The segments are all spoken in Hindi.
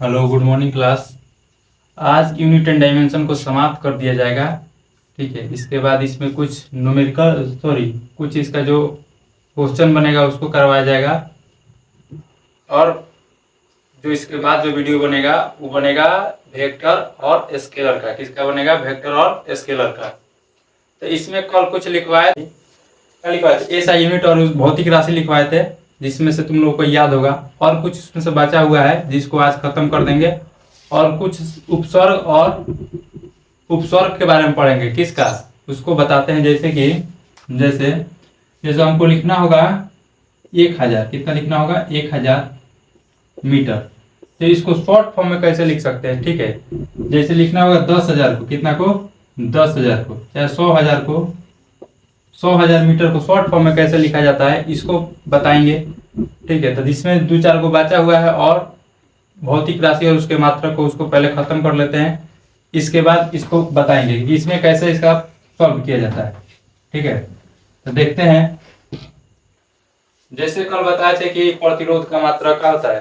Hello, good morning class. आज यूनिट एंड डायमेंशन को समाप्त कर दिया जाएगा। ठीक है, इसके बाद इसमें कुछ न्यूमेरिकल कुछ इसका जो क्वेश्चन बनेगा उसको करवाया जाएगा। और जो इसके बाद जो वीडियो बनेगा वो बनेगा वेक्टर और स्केलर का। किसका बनेगा? वेक्टर और स्केलर का। तो इसमें कल कुछ लिखवाए थे, क्या लिखवाए थे? ऐसा यूनिट और भौतिक राशि लिखवाए थे, जिसमें से तुम लोगों को याद होगा। और कुछ उसमें से बचा हुआ है जिसको आज खत्म कर देंगे। और कुछ उपसर्ग और उपसर्ग के बारे में पढ़ेंगे। किसका? उसको बताते हैं। जैसे कि जैसे जैसे हमको लिखना होगा 1000। कितना लिखना होगा? 1000 मीटर। तो इसको शॉर्ट फॉर्म में कैसे लिख सकते हैं? ठीक है, जैसे लिखना होगा 10,000 को। कितना को? 10,000 को। चाहे 100,000 को। 100,000 मीटर को शॉर्ट फॉर्म में कैसे लिखा जाता है इसको बताएंगे। ठीक है, तो जिसमें दो चार को बचा हुआ है और भौतिक राशि और उसके मात्रक को उसको पहले खत्म कर लेते हैं। इसके बाद इसको बताएंगे कि इसमें कैसे इसका सॉल्व किया जाता है। ठीक है, तो देखते हैं। जैसे कल बताए थे कि प्रतिरोध का मात्रक क्या होता है।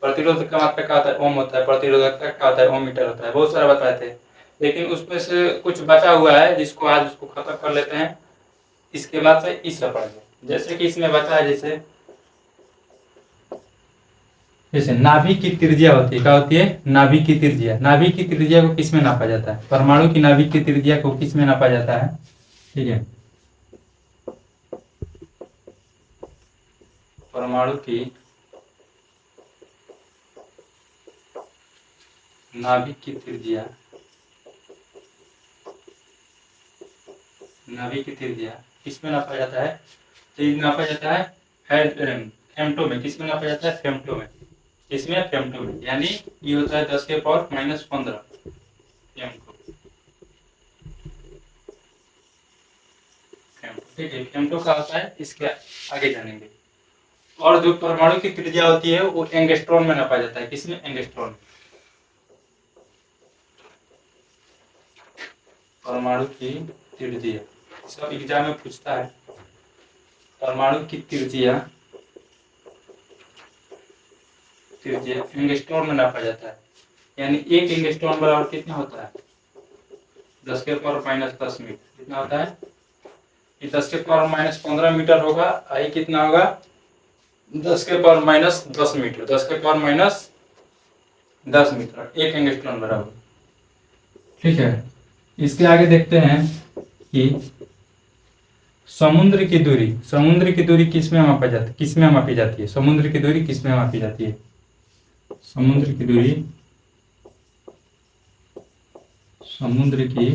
प्रतिरोध का मात्रक क्या होता है? ओम होता है। प्रतिरोधक का क्या होता है? ओम मीटर होता है। बहुत सारा बताए थे, लेकिन उसमें से कुछ बचा हुआ है जिसको आज उसको खत्म कर लेते हैं। इसके बाद से इससे पढ़ेंगे। जैसे कि इसमें बचा है, जैसे जैसे नाभिक की त्रिज्या होती है। क्या होती है? नाभिक की त्रिज्या। नाभिक की त्रिज्या को किसमें नापा जाता है? परमाणु की नाभिक की त्रिज्या को किसमें नापा जाता है? ठीक है, परमाणु की नाभिक की त्रिज्या। नाभिक की त्रिज्या किसमें नापा जाता है? तो ये नापा जाता है फेम्टो में। किसमें नापा जाता है? फेम्टो में। इसमें फेम्टो में, यानी ये होता है 10⁻⁻15 फेम्टो। ठीक है, फेम्टो का होता है। इसके आगे जानेंगे। और जो परमाणु की त्रिज्या होती है वो एंगस्ट्रॉन में नापा जाता है। किसमें? एंगस्ट्रॉन। परमाणु की त्रिज्या सब एग्जाम में पूछता है। परमाणु की त्रिज्या त्रिज्या एंगस्ट्रॉन में नापा जाता है। यानी एक एंगस्ट्रॉन बराबर कितना होता है? 10⁻−10 मीटर। कितना होता है? ये 10⁻−15 मीटर होगा। आई कितना होगा? 10⁻−10 मीटर। 10⁻−10 मीटर एक एंगस्ट्रॉन बराबर। ठीक है, इसके आगे देखते हैं कि समुद्र की दूरी। समुद्र की दूरी किसमें मापी जाती है? किसमें मापी जाती है? समुद्र की दूरी किसमें मापी जाती है? समुद्र की दूरी, समुद्र की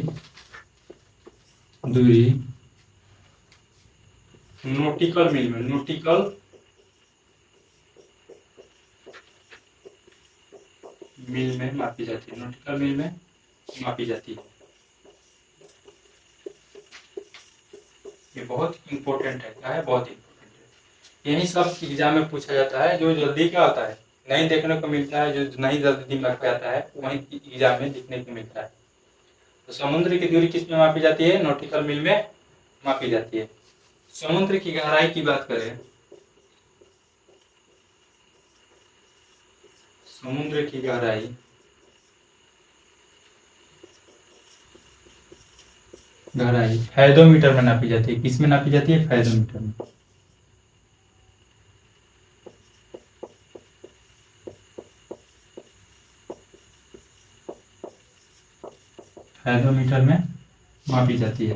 दूरी नॉटिकल मील में। नॉटिकल मील में मापी जाती है। नॉटिकल मील में मापी जाती है। ये बहुत इंपॉर्टेंट है। क्या है? बहुत इंपॉर्टेंट है। यही सब एग्जाम में पूछा जाता है। जो जल्दी क्या होता है नहीं देखने को मिलता है, जो नहीं जल्दी दिमाग पे आता है, वही एग्जाम में दिखने को मिलता है। तो समुद्र की दूरी किस में मापी जाती है? नॉटिकल मील में मापी जाती है। समुद्र की गहराई की बात करें, समुद्र की गहराई फैथोमीटर में नापी जाती है। किस में नापी जाती है? फैथोमीटर में। फैथोमीटर में मापी जाती है।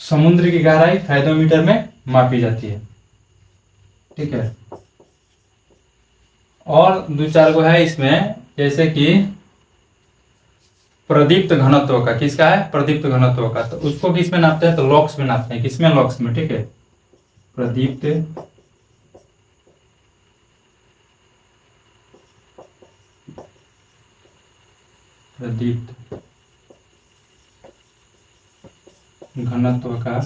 समुद्र की गहराई फैथोमीटर में मापी जाती है। ठीक है, और दो चार को है इसमें, जैसे कि प्रदीप्त घनत्व का। किसका है? प्रदीप्त घनत्व का। तो उसको किस में नापते हैं? तो लॉक्स में नापते हैं। किसमें? लॉक्स में। ठीक है, प्रदीप्त प्रदीप्त घनत्व का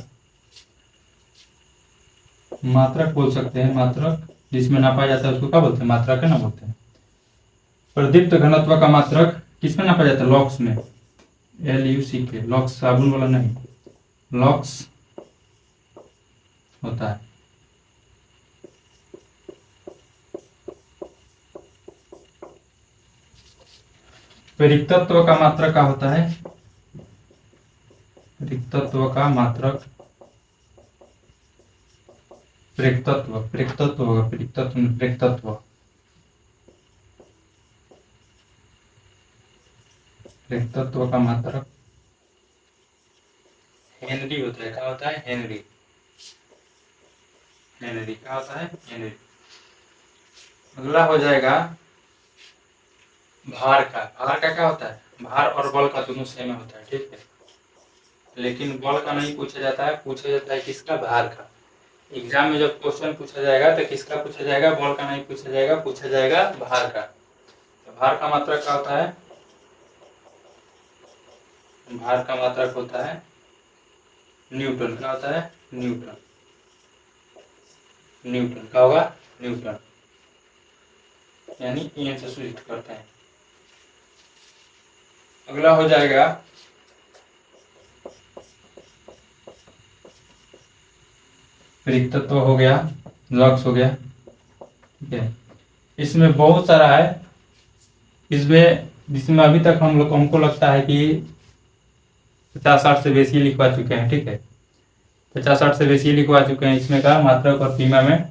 मात्रक बोल सकते हैं। मात्रक जिसमें नापा जाता है उसको क्या बोलते हैं? मात्रक है ना बोलते हैं। प्रदीप्त घनत्व का मात्रक किसमें नापा जाता है? लॉक्स में। LUCK। लॉक्स साबुन वाला नहीं, लॉक्स होता है। परितत्व का मात्रक क्या होता है? परितत्व का मात्रक प्रेक्तत्व, प्रेक्तत्व होगा, परितत्व प्रेक्तत्व, प्रेक्तत्व का मात्रक हेनरी होता है। क्या होता है? हेनरी। हेनरी क्या होता है? हेनरी। अगला हो जाएगा भार का। भार का क्या होता है? भार और बल का दोनों सेम होता है, ठीक है, लेकिन बल का नहीं पूछा जाता है, पूछा जाता है किसका? भार का। एग्जाम में जब क्वेश्चन पूछा जाएगा तो किसका पूछा जाएगा? बल का नहीं पूछा जाएगा, पूछा जाएगा भार का। तो भार का मात्रक क्या होता है? भार का मात्रक होता है न्यूटन। क्या होता है? न्यूटन। न्यूटन क्या होगा? न्यूटन, यानी एन से सूचित करते हैं। अगला हो जाएगा परितत्व हो गया, लक्स हो गया, ठीक है। इसमें बहुत सारा है, जिसमें अभी तक हमको लगता है कि 50-60 से बेसी लिखवा चुके हैं, ठीक है, 50-60 से बेसी लिखवा चुके हैं इसमें का मात्रक और पीमा में।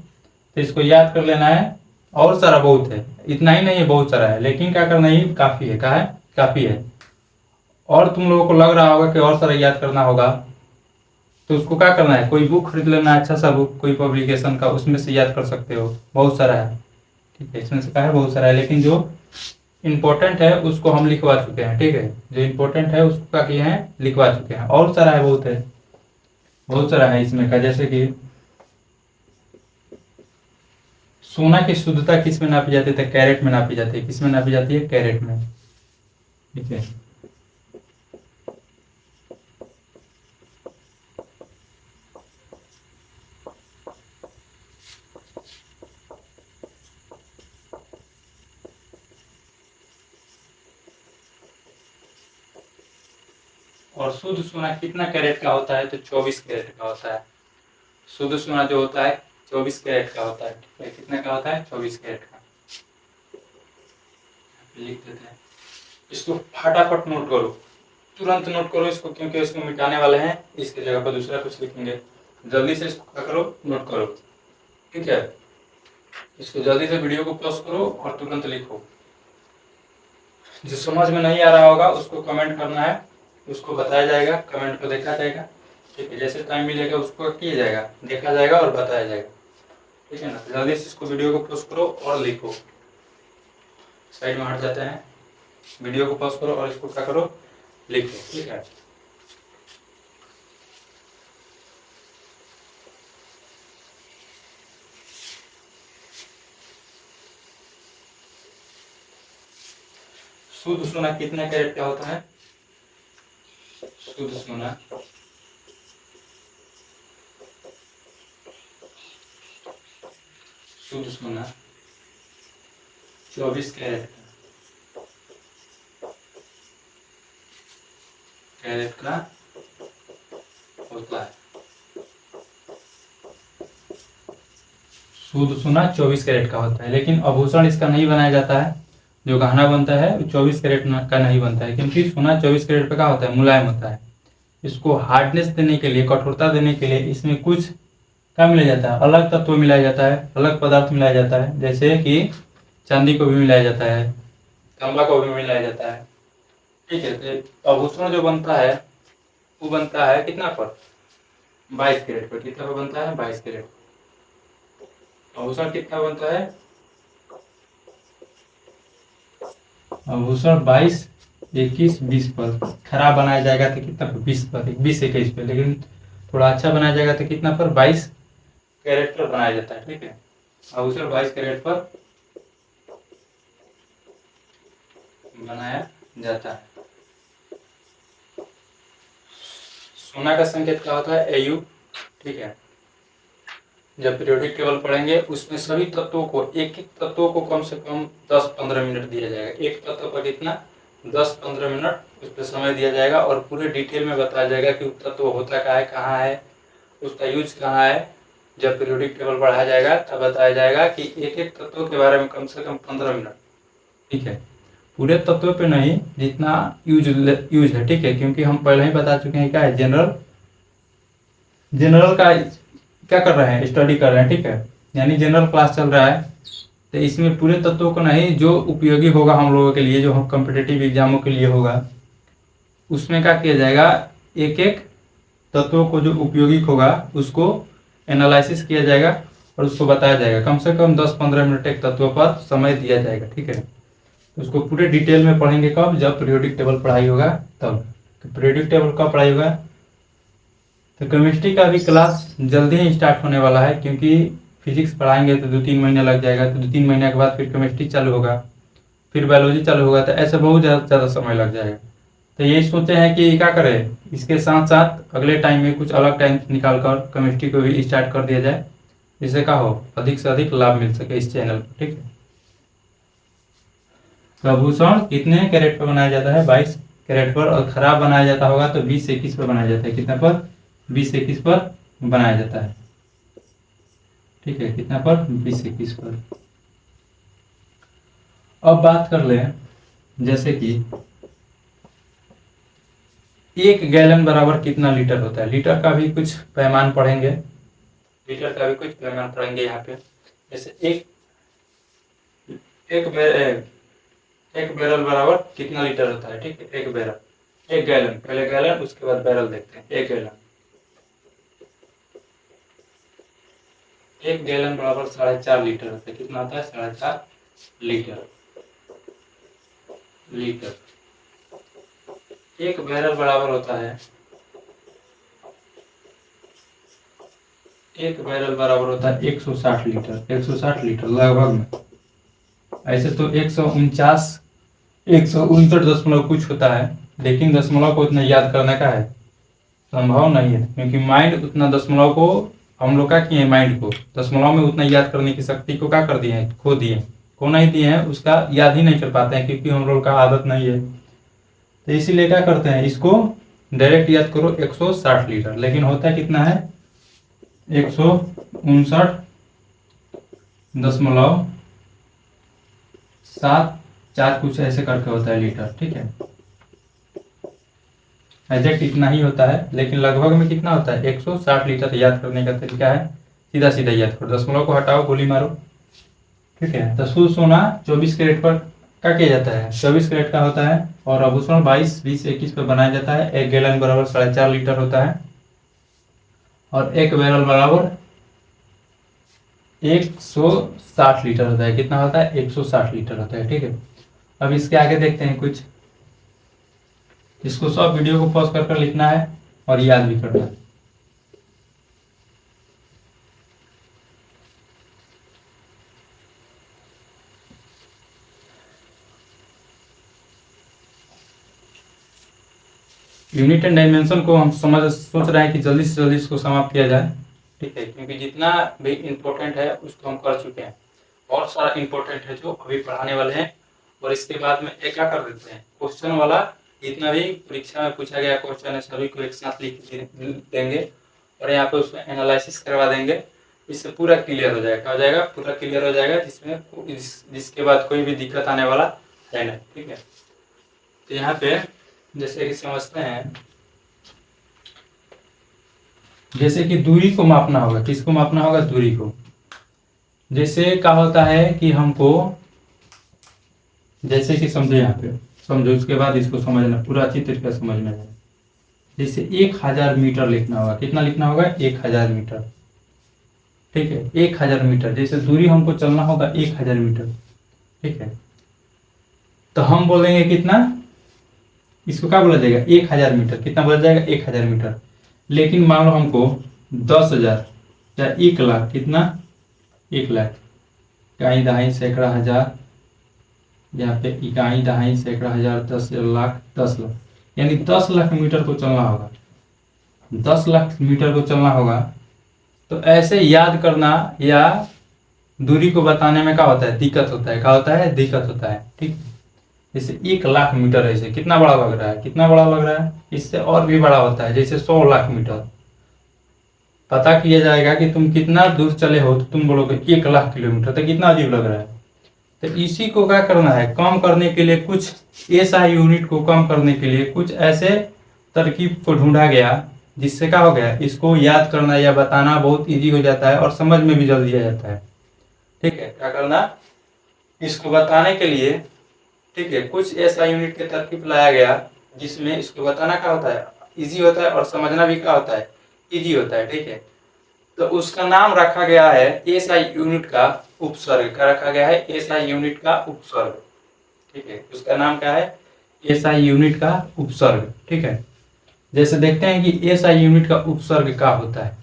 तो इसको याद कर लेना है। और सारा बहुत है, इतना ही नहीं है, बहुत सारा है, लेकिन क्या करना ही काफी है। क्या है? काफी है। और तुम लोगों को लग रहा होगा कि और सारा याद करना होगा, तो उसको क्या करना है? कोई बुक खरीद लेना, अच्छा सा बुक, कोई पब्लिकेशन का, उसमें से याद कर सकते हो। बहुत सारा है, ठीक है, इसमें से क्या है? बहुत सारा है, लेकिन जो इम्पोर्टेंट है उसको हम लिखवा चुके हैं, ठीक है, जो इम्पोर्टेंट है उसको क्या किए हैं? लिखवा चुके हैं। और सारा है, बहुत है, बहुत सारा है इसमें का। जैसे कि सोना की शुद्धता किस में नापी जाती है? कैरेट में नापी जाती है। किस में नापी जाती है? कैरेट में, ठीक है। और शुद्ध सोना कितना कैरेट का होता है? तो 24 कैरेट का होता है। शुद्ध सोना जो होता है 24 कैरेट का होता है, ठीक है। कितना का होता है? 24 कैरेट का। लिख देते हैं, इसको फटाफट नोट करो, तुरंत नोट करो इसको, क्योंकि इसको मिटाने वाले हैं, इसकी जगह पर दूसरा कुछ लिखेंगे। जल्दी से इसको क्या करो? नोट करो, ठीक है। इसको जल्दी से वीडियो को पॉज करो और तुरंत लिखो। जो समझ में नहीं आ रहा होगा उसको कमेंट करना है, उसको बताया जाएगा, कमेंट को देखा जाएगा, ठीक है। जैसे टाइम मिलेगा उसको किया जाएगा, देखा जाएगा और बताया जाएगा, ठीक है ना। जल्दी से इसको वीडियो को पॉज करो और लिखो। साइड में हट जाते हैं, वीडियो को पॉज करो और इसको क्या करो? लिखो, ठीक है। शुद्ध सोना कितना कैरेट का होता है? शुद्ध सोना शुद्ध सोना 24 कैरेट का होता है। शुद्ध सोना 24 कैरेट का होता है, लेकिन आभूषण इसका नहीं बनाया जाता है। जो गहना बनता है वो 24 कैरेट का नहीं बनता है, क्योंकि सोना 24 कैरेट पे का होता है? मुलायम होता है। इसको हार्डनेस देने के लिए, कठोरता देने के लिए इसमें कुछ क्या मिलाया जाता है? अलग तत्व मिलाया जाता है, अलग पदार्थ मिलाया जाता है। जैसे कि चांदी को भी मिलाया जाता है, तांबा को भी मिलाया जाता है, ठीक है। तो आभूषण जो बनता है वो बनता है कितना पर? 22 कैरेट पर। कितना पर बनता है? 22 कैरेट। आभूषण कितना बनता है? आभूषण 22, 21, 20 पर। खराब बनाया जाएगा तो कितना पर? 20 पर, 20, 21 पर। लेकिन थोड़ा अच्छा बनाया जाएगा तो कितना पर? 22 कैरेट पर बनाया जाता है, ठीक है। आभूषण 22 कैरेट पर बनाया जाता है। सोना का संकेत क्या होता है? Au, ठीक है। जब पीरियोडिक टेबल पढ़ेंगे उसमें सभी तत्वों को, एक एक तत्वों को कम से कम 10-15 मिनट दिया जाएगा। एक तत्व पर कितना? 10-15 मिनट उस पर समय दिया जाएगा और पूरे डिटेल में बताया जाएगा कि तत्व होता क्या है, कहाँ है, उसका यूज कहाँ है, जब पीरियोडिक टेबल पढ़ाया जाएगा तब बताया जाएगा कि एक एक तत्व के बारे में कम से कम 15 मिनट, ठीक है। पूरे तत्वों पे नहीं, जितना यूज है, ठीक है, क्योंकि हम पहले ही बता चुके हैं क्या है, जनरल का क्या कर रहे हैं, स्टडी कर रहे हैं, ठीक है, यानी जनरल क्लास चल रहा है। तो इसमें पूरे तत्वों को नहीं, जो उपयोगी होगा हम लोगों के लिए, जो हम कॉम्पिटिटिव एग्जामों के लिए होगा, उसमें क्या किया जाएगा, एक एक तत्वों को जो उपयोगी होगा उसको एनालिसिस किया जाएगा और उसको बताया जाएगा। कम से कम 10-15 मिनट एक तत्व पर समय दिया जाएगा, ठीक है। उसको पूरे डिटेल में पढ़ेंगे कब, जब पीरियोडिक टेबल पढ़ाई होगा तब। तो पीरियोडिक टेबल कब पढ़ाई होगा, तो केमिस्ट्री का भी क्लास जल्दी ही स्टार्ट होने वाला है, क्योंकि फिजिक्स पढ़ाएंगे तो 2-3 महीने लग जाएगा, तो 2-3 महीने के बाद फिर केमिस्ट्री चालू होगा, फिर बायोलॉजी चालू होगा, तो ऐसे बहुत ज़्यादा समय लग जाएगा। तो ये सोचे हैं कि क्या करें, इसके साथ साथ अगले टाइम में कुछ अलग टाइम निकाल कर केमिस्ट्री को भी स्टार्ट कर दिया जाए, जिससे क्या हो, अधिक से अधिक लाभ मिल सके इस चैनल पर, ठीक है। प्रभूषण कितने कैरेट पर बनाया जाता है, 22 कैरेट पर, और खराब बनाया जाता होगा तो 20 से 21 पर बनाया जाता है। कितना पर, 20 से 21 पर बनाया जाता है, ठीक है। कितना पर, 20 से 21 पर। अब बात कर लें, जैसे कि 1 गैलन बराबर कितना लीटर होता है, लीटर का भी कुछ पैमान पढ़ेंगे, यहाँ पे। जैसे एक बैरल बराबर कितना लीटर होता है, ठीक है। एक बैरल, 1 गैलन, पहले गैलन उसके बाद बैरल देखते हैं। 1 गैलन बराबर 4.5 लीटर होता है। कितना होता है, 4.5 लीटर। 1 बैरल बराबर होता है, 160 लीटर। 160 लीटर लगभग में, ऐसे तो 159 दशमलव कुछ होता है, लेकिन दशमलव को इतना याद करने का है संभव नहीं है, क्योंकि माइंड उतना दशमलव को, हम लोग क्या किए, माइंड को दशमलव में उतना याद करने की शक्ति को क्या कर दिए हैं, खो दिए। को नहीं दिए हैं, उसका याद ही नहीं कर पाते हैं, क्योंकि हम लोग का आदत नहीं है। तो इसीलिए क्या करते हैं, इसको डायरेक्ट याद करो 160 लीटर, लेकिन होता कितना है, 159.74 कुछ ऐसे करके होता है लीटर, ठीक है। एग्जैक्ट इतना ही होता है, लेकिन लगभग में कितना होता है, 160 लीटर। याद करने का तरीका है, सीधा सीधा याद करो, दशमलव को हटाओ, गोली मारो, ठीक है। तो शुद्ध सोना 24 कैरेट पर क्या किया जाता है, 24 कैरेट का होता है, और आभूषण 22, 20, 21 पर बनाया जाता है। 1 गैलन बराबर 4.5 लीटर होता है, और 1 बैरल बराबर 160 लीटर होता है। कितना होता है, 160 लीटर होता है, ठीक है। अब इसके आगे देखते हैं कुछ, इसको सब वीडियो को पॉज कर लिखना है और याद भी करना है। यूनिट एंड डायमेंशन को हम सोच रहे हैं कि जल्दी से जल्दी इसको समाप्त किया जाए, ठीक है, क्योंकि जितना भी इम्पोर्टेंट है उसको हम कर चुके हैं। बहुत सारा इम्पोर्टेंट है जो अभी पढ़ाने वाले हैं, और इसके बाद में एक क्या कर देते हैं, क्वेश्चन वाला जितना भी परीक्षा में पूछा गया क्वेश्चन है सभी को एक साथ लिख देंगे, और यहाँ पे उसमें एनालिसिस करवा देंगे। इससे पूरा क्लियर हो जाएगा, पूरा क्लियर हो जाएगा, जिसके बाद कोई भी दिक्कत आने वाला है नहीं, ठीक है। तो यहाँ पे जैसे कि समझते हैं, जैसे कि दूरी को मापना होगा, किसको मापना होगा, दूरी को। जैसे क्या होता है कि हमको, जैसे कि समझो, यहाँ पे समझो, उसके बाद इसको समझना, पूरा अच्छी तरीके से समझना है। जैसे 1000 मीटर लिखना होगा, कितना लिखना होगा, 1000 मीटर, ठीक है। 1000 मीटर, जैसे दूरी हमको चलना होगा 1000 मीटर, ठीक है। तो हम बोलेंगे कितना, इसको क्या बोला जाएगा, 1000 मीटर। कितना बोला जाएगा, 1000 मीटर। लेकिन मान लो हमको 10,000 या 1 लाख, कितना, 1 लाख, इकाई दहाई सैकड़ा हजार, यहाँ पे इकाई दहाई सैकड़ा हजार, 10 लाख, 10 लाख, यानी 10 लाख मीटर को चलना होगा। 10 लाख मीटर को चलना होगा। तो ऐसे याद करना या दूरी को बताने में क्या होता है, दिक्कत होता है, क्या होता है, दिक्कत होता है, ठीक। जैसे 1 लाख मीटर, ऐसे कितना बड़ा लग रहा है, कितना बड़ा लग रहा है, इससे और भी बड़ा होता है, जैसे 100 लाख मीटर, पता किया जाएगा कि तुम कितना दूर चले हो, तो तुम बोलोगे 1 लाख किलोमीटर, तो कितना अजीब लग रहा है। तो इसी को क्या करना है, कम करने के लिए कुछ एसआई यूनिट को कम करने के लिए कुछ ऐसे तरकीब को ढूंढा गया, जिससे क्या हो गया, इसको याद करना या बताना बहुत इजी हो जाता है और समझ में भी जल्दी आ जाता है। ठीक है, क्या करना, इसको बताने के लिए, ठीक है, कुछ ऐसा यूनिट के तरकीब लाया गया जिसमें इसको बताना क्या होता है, इजी होता है, और समझना भी क्या होता है, इजी होता है। ठीक है, तो उसका नाम रखा गया है एसआई यूनिट का उपसर्ग, क्या रखा गया है, एसआई यूनिट का उपसर्ग। ठीक है, उसका नाम क्या है, एसआई यूनिट का उपसर्ग। ठीक है, जैसे देखते हैं कि एसआई यूनिट का उपसर्ग क्या होता है।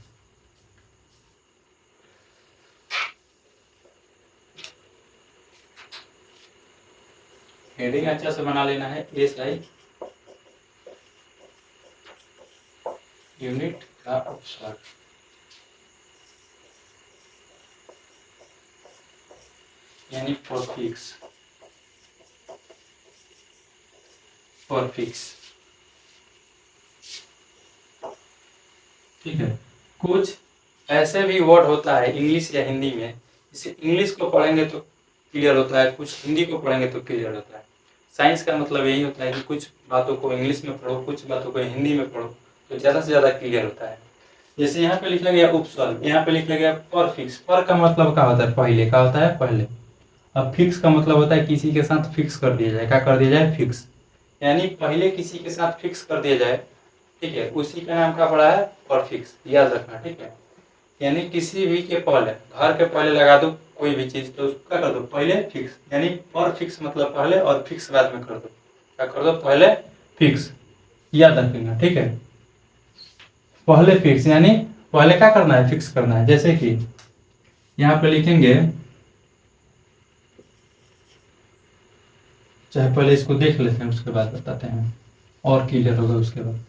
हेडिंग अच्छा से बना लेना है, एसआई यूनिट का उपसर्ग, यानी प्रीफिक्स, प्रीफिक्स। ठीक है, कुछ ऐसे भी वर्ड होता है इंग्लिश या हिंदी में, जैसे इंग्लिश को पढ़ेंगे तो क्लियर होता है, कुछ हिंदी को पढ़ेंगे तो क्लियर होता है। साइंस का मतलब यही होता है कि कुछ बातों को इंग्लिश में पढ़ो, कुछ बातों को हिंदी में पढ़ो, तो ज़्यादा से ज़्यादा क्लियर होता है। जैसे यहाँ पे लिखा गया उपसर्ग, यहाँ पे लिखा गया परफिक्स। पर का मतलब क्या होता है, पहले का होता है, पहले। अब फिक्स का मतलब होता है किसी के साथ फिक्स कर दिया जाए, क्या कर दिया जाए, फिक्स, यानी पहले किसी के साथ फिक्स कर दिया जाए। ठीक है, उसी का नाम क्या पड़ा है, परफिक्स, याद रखना। ठीक है, यानी किसी भी के पहले, घर के पहले लगा दो कोई भी चीज, तो उसको क्या कर दो, पहले फिक्स, यानी परफिक्स मतलब पहले और फिक्स बाद में कर दो, क्या कर दो, पहले फिक्स, याद रखना। ठीक है, पहले फिक्स यानी पहले क्या करना है, फिक्स करना है। जैसे कि यहाँ पे लिखेंगे, चाहे पहले इसको देख लेते हैं उसके बाद बताते हैं, और क्लियर होगा उसके बाद।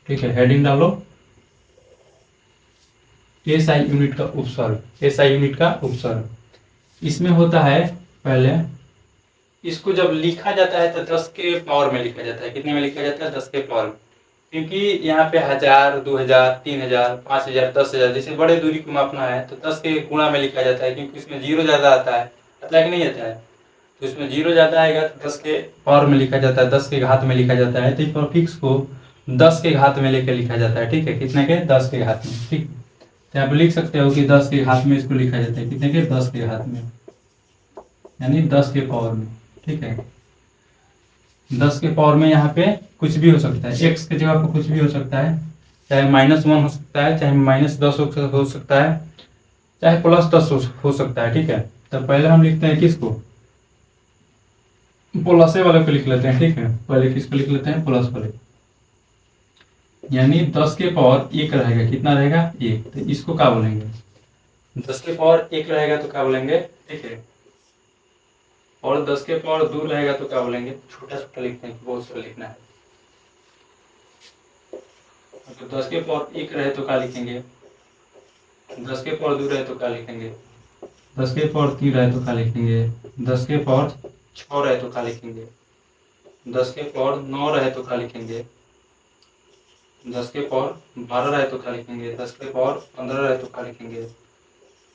ठीक है, हेडिंग डालो, एसआई यूनिट का उपसर्ग, एसआई यूनिट का उपसर्ग। इसमें होता है, पहले इसको जब लिखा जाता है तो 10 के पावर में लिखा जाता है। कितने में लिखा जाता है, 10 के पावर में, क्योंकि यहाँ पे 1000, 2000, 3000, 5000, 10,000 जैसे बड़े दूरी को मापना है तो 10 के गुणा में लिखा जाता है, क्योंकि इसमें जीरो ज्यादा आता है, आता है कि नहीं आता है, तो इसमें जीरो ज्यादा आएगा तो 10 के पावर में लिखा जाता है, 10 के घात में लिखा जाता है। तो प्रीफिक्स को 10 के घात में लेकर लिखा जाता है। ठीक है, कितने के, 10 के घात में। ठीक, तो आप लिख सकते हो कि 10 के घात में इसको लिखा जाता है, कितने के, 10 के घात में, यानी 10 के पावर में। ठीक है, 10 के पावर में यहाँ पे कुछ भी हो सकता है, एक्स के जगह पे कुछ भी हो सकता है, चाहे -1 हो सकता है, चाहे -10 हो सकता है, चाहे +10 हो सकता है। ठीक है, तो पहले हम लिखते हैं किसको, प्लस वाले को लिख लेते हैं। ठीक है, पहले किसको लिख लेते हैं, प्लस वाले, यानी 10 के पावर 1 रहेगा, कितना रहेगा, 1, तो इसको क्या बोलेंगे, 10 के पावर 1 रहेगा तो क्या बोलेंगे। ठीक है, और 10 के पावर 2 रहेगा तो क्या बोलेंगे, छोटा छोटा लिखते हैं, बहुत सारा लिखना है। तो 10 के पावर 1 रहे तो क्या लिखेंगे, 10 के पावर 2 रहे तो क्या लिखेंगे, 10 के पावर 3 रहे तो क्या लिखेंगे, 10 के पावर 6 रहे तो क्या लिखेंगे, 10 के पावर 9 रहे तो क्या लिखेंगे, 10 के पावर 12 रहे तो क्या लिखेंगे, 10 के पावर 15 रहे तो क्या लिखेंगे,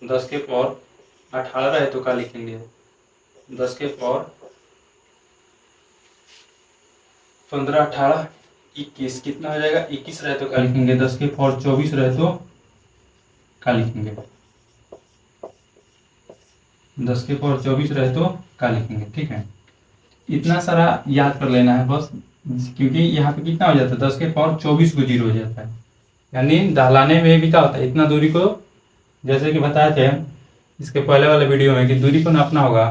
10 के पावर 18 रहे तो क्या लिखेंगे, 10 के पावर 15, 18, 21, कितना हो जाएगा, 21 रहे तो क्या लिखेंगे, 10 के पावर 24 रहे तो क्या लिखेंगे, 10 के पावर 24 रहे तो क्या लिखेंगे। ठीक है, इतना सारा याद कर लेना है बस, क्योंकि यहाँ पे कितना हो जाता है, 10 के पावर 24 को जीरो हो जाता है, यानी दहलाने में भी क्या होता है, इतना दूरी को, जैसे कि बताए थे इसके पहले वाले वीडियो में कि दूरी को नापना होगा,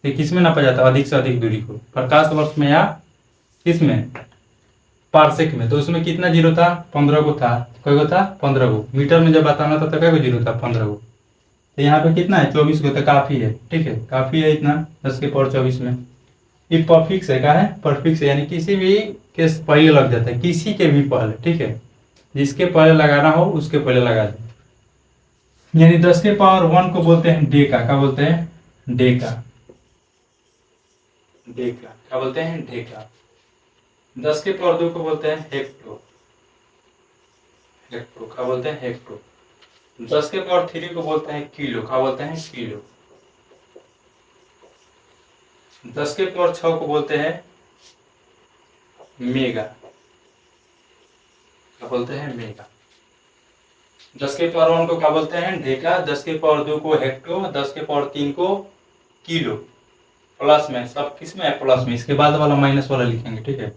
तो किस में नापा जाता है, अधिक से अधिक दूरी को, प्रकाश वर्ष में या किस में, पार्सेक में। तो उसमें कितना जीरो था, 15 को था, कई को था, 15 को। मीटर में जब बताना था तो कई को जीरो था, 15 को। तो यहाँ पे कितना है, 24 को, तो काफी है। ठीक है, काफी है इतना, 10 के पावर 24 में। ये परफिक्स है, क्या है, परफिक्स है, यानी किसी भी के पहले लग जाता है, किसी के भी पहले। ठीक है, जिसके पहले लगाना हो उसके पहले लगा दे, यानी 10 के पावर 1 को बोलते हैं डेका, क्या बोलते हैं, डेका, डेका क्या बोलते हैं, डेका। 10 के पावर 2 को बोलते हैं हेक्टो, हेक्टो क्या बोलते हैं, हेक्टो। 10 के पावर 3 को बोलते हैं किलो, क्या बोलते हैं, किलो। 10 के पावर 6 को बोलते हैं मेगा, क्या बोलते हैं, मेगा। 10 के पावर 1 को क्या बोलते हैं, डेका। 10 के पावर 2 को हेक्टो। 10 के पावर 3 को किलो। प्लस में सब किस में है, प्लस में। इसके बाद वाला माइनस वाला लिखेंगे, ठीक है।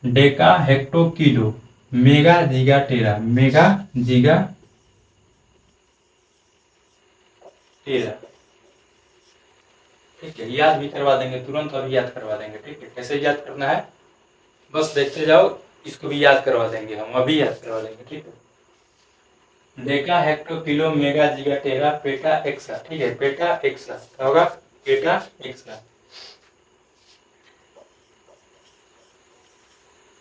Deca, hecto, kilo, mega, giga, tera, mega, giga, टेरा। ठीक है, याद भी करवा देंगे तुरंत, अभी याद करवा देंगे, ठीक है। कैसे याद करना है बस देखते जाओ, इसको भी याद करवा देंगे हम, अभी याद करवा देंगे, ठीक है। Deca, hecto, kilo, mega, giga, tera, peta, exa, ठीक है। पेटा एक्सा क्या होगा, पेटा एक्सा,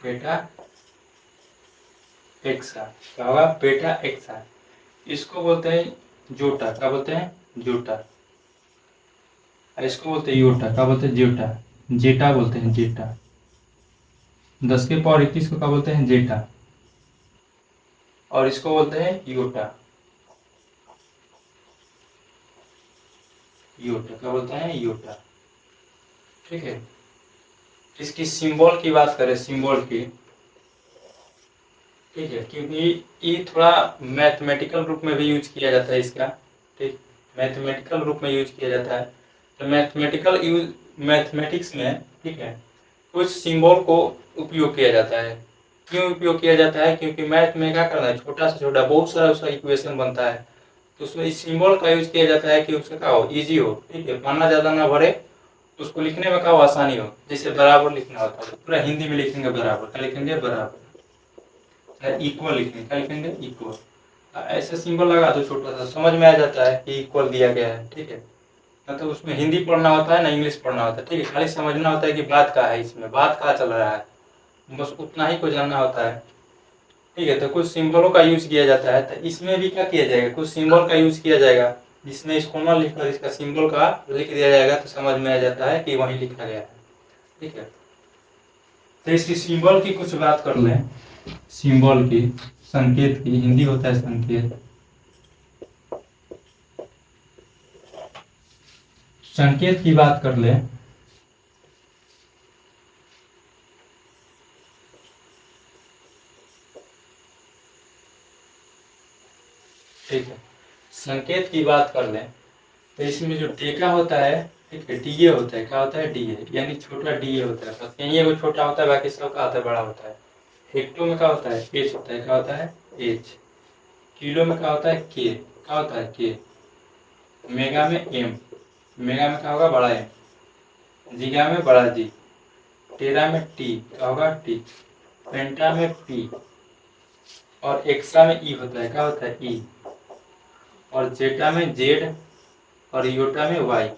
पेटा एक्सा क्या होगा, पेटा एक्सा। इसको बोलते हैं जोटा, क्या बोलते हैं, जोटा। और इसको बोलते हैं योटा, क्या बोलते हैं, जेटा। जेटा बोलते हैं, जेटा। 10 के पावर 21 को क्या बोलते हैं, जेटा। और इसको बोलते हैं योटा, योटा क्या बोलते हैं, योटा, ठीक है। इसकी सिंबल की बात करें, सिंबल की, ठीक है, क्योंकि ये थोड़ा मैथमेटिकल रूप में भी यूज किया जाता है इसका, ठीक। मैथमेटिकल रूप में यूज किया जाता है, तो मैथमेटिक्स में, ठीक है, कुछ सिंबल को उपयोग किया जाता है। क्यों उपयोग किया जाता है, क्योंकि मैथ में क्या करना है, छोटा से छोटा बहुत सारा उसका इक्वेशन बनता है, तो उसमें इस सिंबल का यूज किया जाता है कि उसका क्या हो, इजी हो, ठीक है, पन्ना ज़्यादा ना भरे, उसको लिखने में क्या हो, आसानी हो। जैसे बराबर लिखना होता है, पूरा हिंदी में लिखेंगे बराबर, क्या लिखेंगे, बराबर। इक्वल लिखेंगे, क्या लिखेंगे, इक्वल। ऐसे सिंबल लगा दो छोटा सा, समझ में आ जाता है कि इक्वल दिया गया है, ठीक है। मतलब उसमें हिंदी पढ़ना होता है ना इंग्लिश पढ़ना होता है, ठीक है, खाली समझना होता है कि बात क्या है, इसमें बात क्या चल रहा है, बस उतना ही को जानना होता है, ठीक है। तो कुछ सिंबलों का यूज किया जाता है, तो इसमें भी क्या किया जाएगा, कुछ सिंबल का यूज किया जाएगा, जिसमें इस कॉमा लिखकर इसका सिंबल का लिख दिया जाएगा, तो समझ में आ जाता है कि वही लिखा गया है, ठीक है। तो इसकी सिंबल की कुछ बात कर लें, सिंबल की, संकेत की, हिंदी होता है संकेत। संकेत की बात कर लें, ठीक है, संकेत की बात कर लें, तो इसमें जो डेका होता है, ठीक है, डीए होता है, क्या होता है, डीए, यानी छोटा डीए होता है, बस यही एगो छोटा होता है, बाकी सब का होता है, बड़ा होता है। हेक्टो में क्या होता है, एच होता है, क्या होता है, एच। किलो में क्या होता है, के, क्या होता है, के। मेगा में एम, मेगा में क्या होगा, बड़ा एम। जीगा में बड़ा जी। टेरा में टी, क्या होगा, टी। पेंटा में पी। और एक्सा में ई होता है, क्या होता है, ई। और जेटा में जेड। और योटा में वाई।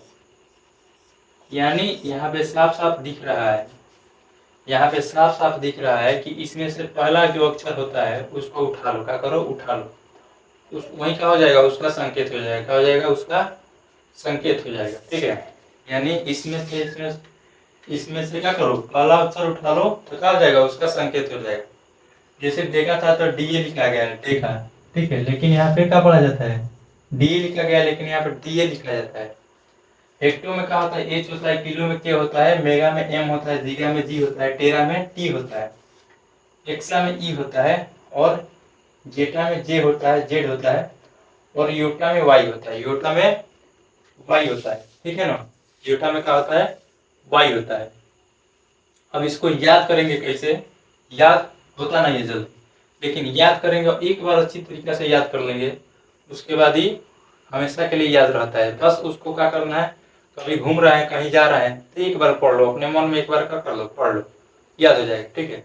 यानी यहाँ पे साफ साफ दिख रहा है, यहाँ पे साफ साफ दिख रहा है कि इसमें से पहला जो अक्षर होता है उसको उठा लो, क्या करो, उठा लो, उस वही क्या हो जाएगा, उसका संकेत हो जाएगा, क्या हो जाएगा, उसका संकेत हो जाएगा, ठीक है। यानी इसमें से क्या करो, पहला अक्षर उठा लो तो क्या हो जाएगा, उसका संकेत हो जाएगा। जैसे देखा था तो डीए लिखा गया है, देखा, ठीक है, लेकिन यहाँ पे क्या पढ़ा जाता है, डी लिखा गया है, लेकिन यहाँ पे डीए लिखा जाता है। हेक्टो में क्या होता है, एच होता है। किलो में के होता है। मेगा में एम होता है। जीगा में जी होता है। टेरा में टी होता है। एक्सा में ई होता है। और जेटा में जे होता है, जेड होता है। और योटा में वाई होता है, योटा में वाई होता है, ठीक है ना। योटा में क्या होता है, वाई होता है। अब इसको याद करेंगे कैसे, याद होता नहीं है जल्दी, लेकिन याद करेंगे और एक बार अच्छी तरीके से याद कर लेंगे, उसके बाद ही हमेशा के लिए याद रहता है। बस उसको क्या करना है, कभी घूम रहे हैं, कहीं जा रहे हैं, तो एक बार पढ़ लो, अपने मन में एक बार क्या कर लो, पढ़ लो, याद हो जाएगा, ठीक है।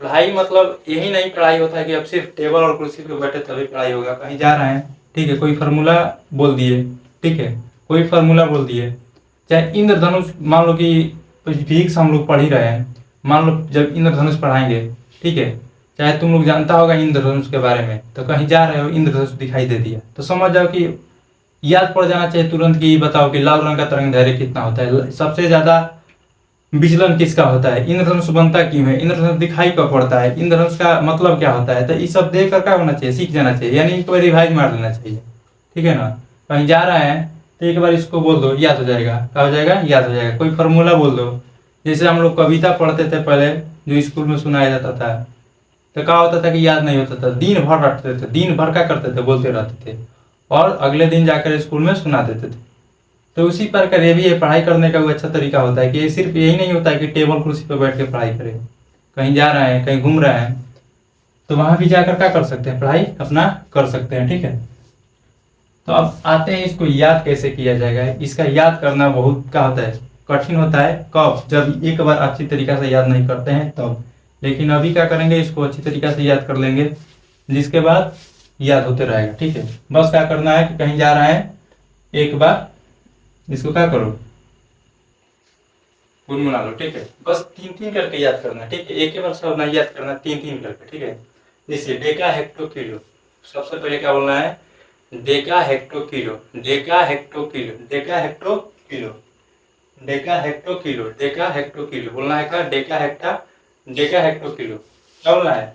पढ़ाई मतलब यही नहीं पढ़ाई होता है कि अब सिर्फ टेबल और कुर्सी पे बैठे तभी पढ़ाई होगा। कहीं जा रहे हैं, ठीक है, कोई फार्मूला बोल दिए, ठीक है, कोई फार्मूला बोल दिए, चाहे इंद्रधनुष, मान लो कि फिजिक्स हम लोग पढ़ ही रहे हैं, मान लो जब इंद्रधनुष पढ़ाएंगे, ठीक है, चाहे तुम लोग जानता होगा इंद्रधनुष के बारे में, तो कहीं जा रहे हो, इंद्रधनुष दिखाई दे दिया, तो समझ जाओ कि याद पड़ जाना चाहिए तुरंत कि बताओ कि लाल रंग का तरंग दैर्घ्य कितना होता है। सबसे ज्यादा विचलन किसका होता है, इंद्रधनुष बनता क्यों है, इंद्रधनुष दिखाई कब पड़ता है, इंद्रधनुष का मतलब क्या होता है, तो ये सब देख कर क्या होना चाहिए, सीख जाना चाहिए, यानी एक बार रिवाइज मार लेना चाहिए। ठीक है ना, कहीं जा रहा है तो एक बार इसको बोल दो, याद हो जाएगा। क्या हो जाएगा, याद हो जाएगा। कोई फॉर्मूला बोल दो, जैसे हम लोग कविता पढ़ते थे पहले, जो स्कूल में सुनाया जाता था, तो क्या होता था कि याद नहीं होता था, दिन भर रटते थे, दिन भर क्या करते थे, बोलते रहते थे, और अगले दिन जाकर स्कूल में सुना देते थे। तो उसी प्रकार ये भी है, पढ़ाई करने का वो अच्छा तरीका होता है कि ये सिर्फ यही नहीं होता है कि टेबल कुर्सी पर बैठ के पढ़ाई करें। कहीं जा रहे हैं, कहीं घूम रहे हैं, तो वहां भी जाकर क्या कर सकते हैं, पढ़ाई अपना कर सकते हैं। ठीक है, तो अब आते हैं इसको याद कैसे किया जाएगा। इसका याद करना बहुत क्या होता है, कठिन होता है। कब, जब एक बार अच्छी तरीका से याद नहीं करते हैं तब। लेकिन अभी क्या करेंगे, इसको अच्छी तरीका से याद कर लेंगे, जिसके बाद याद होते रहेगा। ठीक है, बस क्या करना है कि कहीं जा रहा है, एक बार इसको क्या करो, गुनगुना लो। ठीक है, बस तीन तीन करके याद करना है। ठीक है, एक ही बार सब नहीं याद करना, तीन तीन करके। ठीक है, जैसे डेका हेक्टो किलो, सबसे पहले क्या बोलना है, deca hecto kilo, deca hecto kilo, deca hecto kilo, deca hecto kilo, deca hecto kilo बोलना है। क्या, Deka hecto, deca hecto kilo, क्या बोलना है,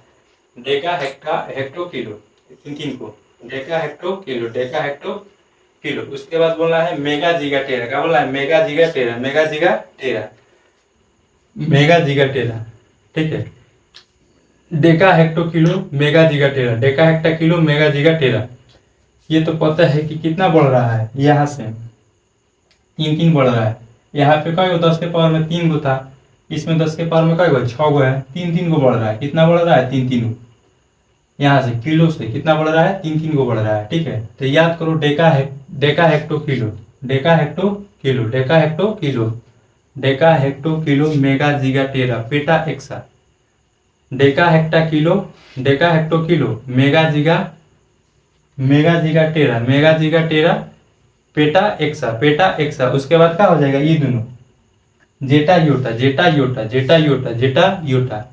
डेका हेक्टा हेक्टो किलो, तीन तीन को, Deka hecto kilo, deca hecto kilo. उसके बाद बोलना है मेगा जीगा टेरा। क्या बोलना है, mega giga tera, mega giga tera, mega giga टेरा। ठीक है, deca hecto kilo, mega giga टेरा, Deka hecto kilo, mega giga टेरा। ये तो पता है कि कितना बढ़ रहा है, यहाँ से तीन तीन बढ़ रहा है। यहाँ पे क्या 10 के पावर में 3 गो था, इसमें 10 के पावर में क्या 6 गो है, तीन तीन गो बढ़ रहा है। कितना बढ़ रहा है, तीन तीन गो। यहाँ से किलो से कितना बढ़ रहा है, तीन तीन को बढ़ रहा है। ठीक है, तो याद करो, deca hecto kilo, deca hecto kilo, deca hecto kilo, deca hecto kilo, mega giga tera, peta exa, deca hecto kilo, deca hecto kilo, mega giga, mega giga tera, mega giga tera, peta exa, peta exa. उसके बाद क्या हो जाएगा, ये दोनों zetta yotta, zetta yotta, zetta yotta, zetta yotta,